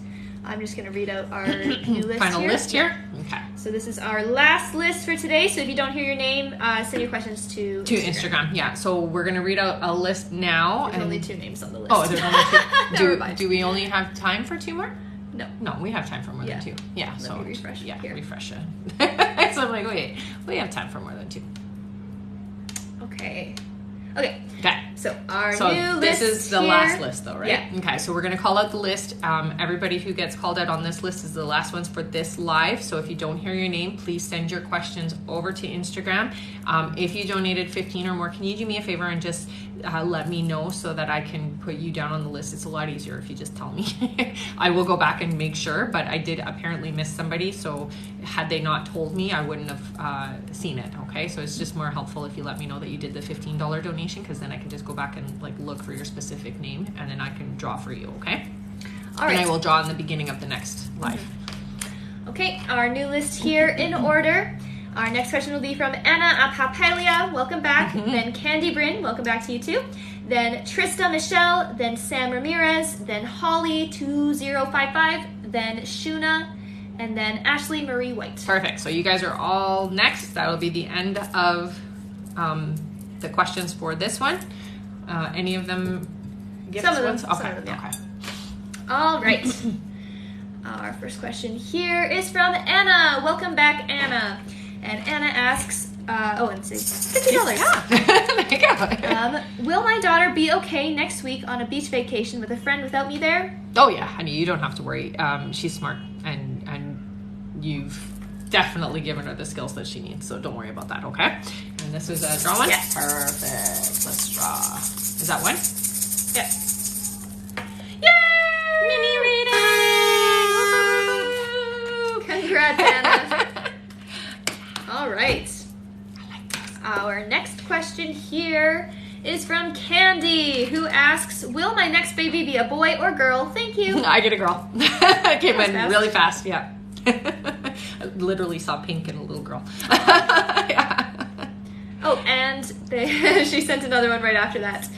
I'm just going to read out our new list Final here. list here? Okay. So this is our last list for today. So if you don't hear your name, send your questions to Instagram. Yeah. So we're going to read out a list now. There's only 2 names on the list. Oh, there's only 2. Never mind. Do we only have time for 2 more? No. No, we have time for more than 2. Yeah. Let so me refresh yeah, here. refresh it. So I'm like, wait, we have time for more than 2. Okay. Okay. So our So new this list is the here. last list, though, right? Yeah. Okay. So we're gonna call out the list. Everybody who gets called out on this list is the last ones for this live. So if you don't hear your name, please send your questions over to Instagram. If you donated 15 or more, can you do me a favor and just let me know so that I can put you down on the list? It's a lot easier if you just tell me. I will go back and make sure, but I did apparently miss somebody. So had they not told me, I wouldn't have seen it. Okay. So it's just more helpful if you let me know that you did the $15 donation, because then I can just go back and like look for your specific name, and then I can draw for you. Okay. All right. And I will draw in the beginning of the next live. Okay, our new list here in order. Our next question will be from Anna Apapelia. Welcome back. Then Candy Bryn. Welcome back to you too. Then Trista Michelle. Then Sam Ramirez. Then Holly 2055. Then Shuna. And then Ashley Marie White. Perfect. So you guys are all next. That'll be the end of the questions for this one. Any of them gifts Some of them. ones? Okay. Some of them, yeah. Okay. All right. Our first question here is from Anna. Welcome back, Anna. And Anna asks, and it's $50. There you go. Will my daughter be okay next week on a beach vacation with a friend without me there? Oh yeah, honey, you don't have to worry. She's smart, and you've definitely given her the skills that she needs, so don't worry about that, okay? And this is a draw one? Yes. Perfect. Let's draw. Is that one? Yes. Yay! Mini reading! Congrats, Anna. All right. I like this. Our next question here is from Candy, who asks, will my next baby be a boy or girl? Thank you. I get a girl. It came in fast. really fast, yeah. I literally saw pink in a little girl. Yeah. Oh, and she sent another one right after that.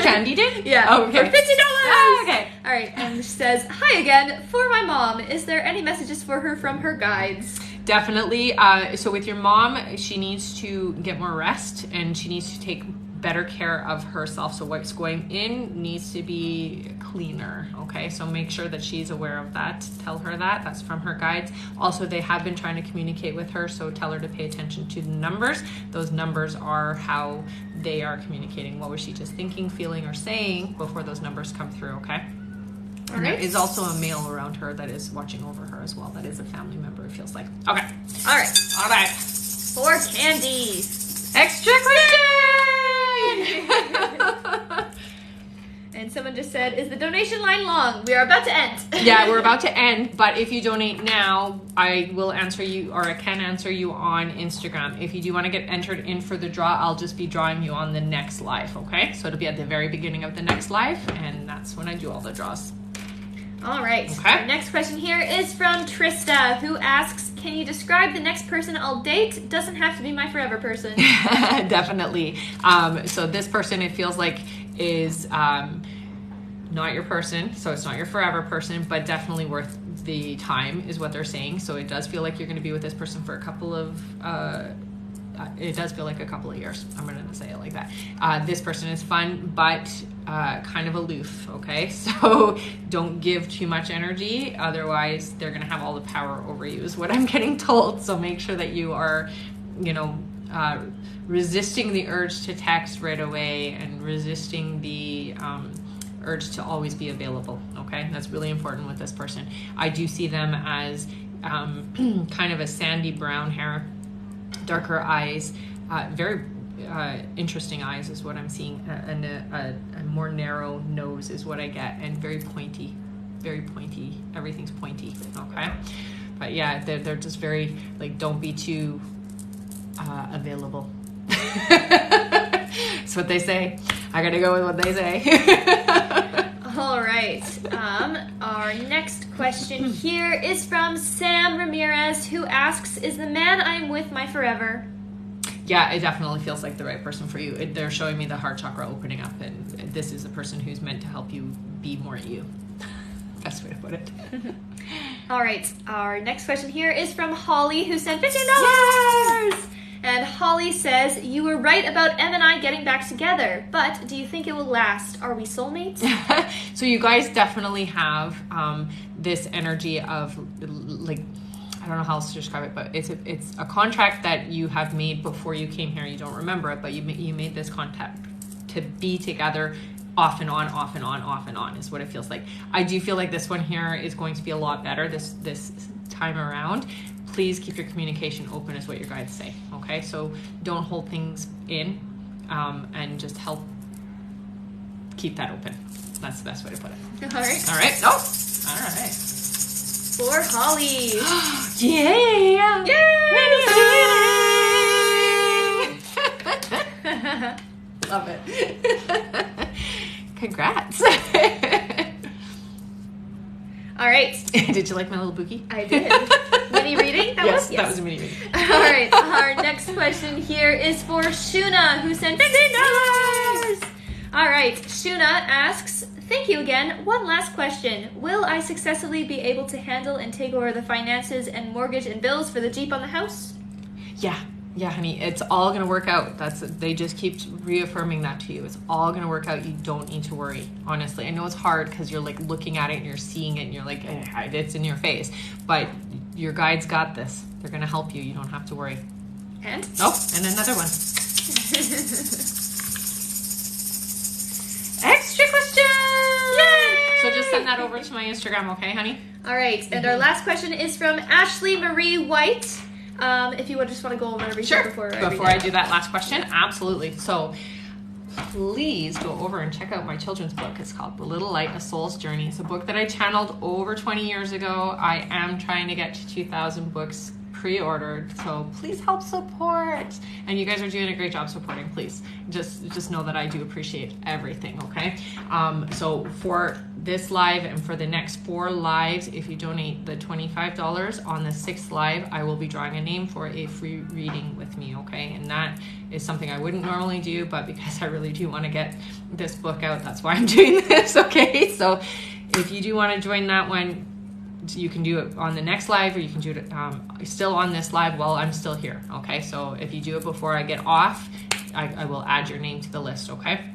Candy did? Yeah. Oh, okay. For $50. Ah, okay. All right, and she says, hi again. For my mom, is there any messages for her from her guides? Definitely. So with your mom, she needs to get more rest, and she needs to take better care of herself. So what's going in needs to be cleaner. Okay, so make sure that she's aware of that. Tell her that. That's from her guides. Also, they have been trying to communicate with her, so tell her to pay attention to the numbers. Those numbers are how they are communicating. What was she just thinking, feeling, or saying before those numbers come through? Okay. All And right. there is also a male around her that is watching over her as well. That is a family member, it feels like. Okay. All right. All right. For Candy. Extra question! And someone just said, is the donation line long? We are about to end. Yeah, we're about to end, but if you donate now, I will answer you, or I can answer you on Instagram. If you do want to get entered in for the draw, I'll just be drawing you on the next live, okay? So it'll be at the very beginning of the next live, and that's when I do all the draws. All right. Okay. Our next question here is from Trista, who asks, can you describe the next person I'll date? Doesn't have to be my forever person. Definitely. So this person, it feels like, is not your person, so it's not your forever person, but definitely worth the time is what they're saying. So it does feel like you're going to be with this person for a couple of it does feel like a couple of years. I'm going to say it like that. This person is fun, but kind of aloof, okay? So don't give too much energy, otherwise they're going to have all the power over you is what I'm getting told. So make sure that you are, resisting the urge to text right away, and resisting the urge to always be available, okay? That's really important with this person. I do see them as kind of a sandy brown hair, darker eyes, very interesting eyes is what I'm seeing, and a more narrow nose is what I get, and very pointy. very pointy. Everything's pointy, okay? But yeah, they're just very, like, don't be too available. That's what they say. I gotta go with what they say. All right. Our next question here is from Sam Ramirez, who asks, is the man I'm with my forever? Yeah, it definitely feels like the right person for you. They're showing me the heart chakra opening up, and this is a person who's meant to help you be more you. Best way to put it. All right. Our next question here is from Holly, who sent $15. And Holly says, you were right about Em and I getting back together, but do you think it will last? Are we soulmates? So you guys definitely have this energy of, like, I don't know how else to describe it, but it's a contract that you have made before you came here. You don't remember it, but you made this contact to be together off and on, off and on, off and on is what it feels like. I do feel like this one here is going to be a lot better this time around. Please keep your communication open is what your guides say, okay? So don't hold things in and just help keep that open. That's the best way to put it. All right. All right. Oh, all right. For Holly. Yeah. Yay! Love it. Congrats. All right. Did you like my little bookie? I did. Mini reading? Yes, that was a mini reading. All right. Our next question here is for Shuna, who sent $15. All right. Shuna asks, thank you again. One last question. Will I successfully be able to handle and take over the finances and mortgage and bills for the Jeep on the house? Yeah, honey, it's all going to work out. They just keep reaffirming that to you. It's all going to work out. You don't need to worry. Honestly, I know it's hard because you're like looking at it and you're seeing it and you're like, it's in your face. But your guides got this. They're going to help you. You don't have to worry. And? Oh, and another one. Extra question! Yay! So just send that over to my Instagram, okay, honey? All right. And our last question is from Ashley Marie White. If you just want to go over everything before I do that last question, absolutely. So please go over and check out my children's book. It's called The Little Light, A Soul's Journey. It's a book that I channeled over 20 years ago. I am trying to get to 2,000 books pre-ordered, so please help support. And you guys are doing a great job supporting. Please just know that I do appreciate everything, okay? So for this live and for the next 4 lives, if you donate the $25 on the 6th live, I will be drawing a name for a free reading with me, okay? And that is something I wouldn't normally do, but because I really do want to get this book out, that's why I'm doing this, okay? So if you do want to join that one, you can do it on the next live, or you can do it still on this live while I'm still here, okay? So if you do it before I get off, I will add your name to the list, okay?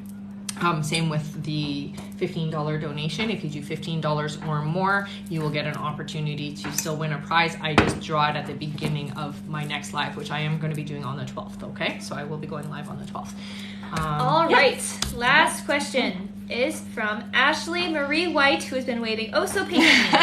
Same with the $15 donation. If you do $15 or more, you will get an opportunity to still win a prize. I just draw it at the beginning of my next live, which I am going to be doing on the 12th, okay? So I will be going live on the 12th. All right. Last question is from Ashley Marie White, who has been waiting oh so patiently.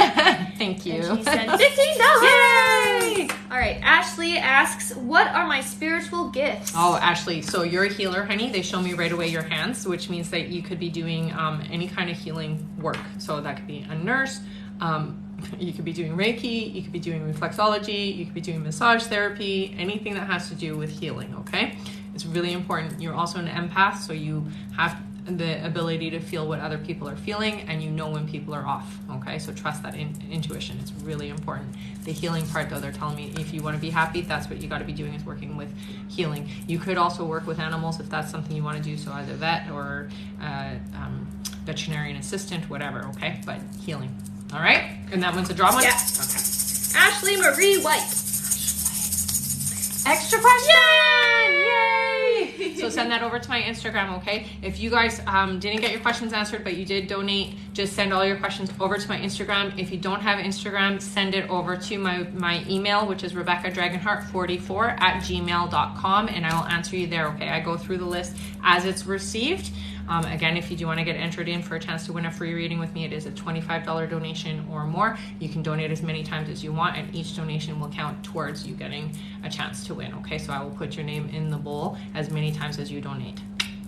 Thank you. And she sent $15. Yay! All right. Ashley asks, what are my spiritual gifts? Oh, Ashley, so you're a healer, honey. They show me right away your hands, which means that you could be doing any kind of healing work. So that could be a nurse. You could be doing Reiki. You could be doing reflexology. You could be doing massage therapy. Anything that has to do with healing, okay? It's really important. You're also an empath, so you have the ability to feel what other people are feeling, and you know when people are off, okay? So trust that intuition. It's really important. The healing part, though, they're telling me if you want to be happy, that's what you got to be doing, is working with healing. You could also work with animals if that's something you want to do, so either vet or veterinarian assistant, whatever, okay? But healing, all right? And that one's a draw one? Yeah. Okay. Ashley Marie White. Extra question! Yay! So send that over to my Instagram, okay? If you guys didn't get your questions answered, but you did donate, just send all your questions over to my Instagram. If you don't have Instagram, send it over to my email, which is rebeccadragonheart44@gmail.com, and I will answer you there, okay? I go through the list as it's received. Again, if you do want to get entered in for a chance to win a free reading with me, it is a $25 donation or more. You can donate as many times as you want, and each donation will count towards you getting a chance to win, okay? So I will put your name in the bowl as many times as you donate.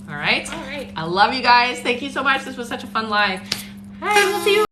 All right? All right. I love you guys. Thank you so much. This was such a fun live. Hi, we'll see you.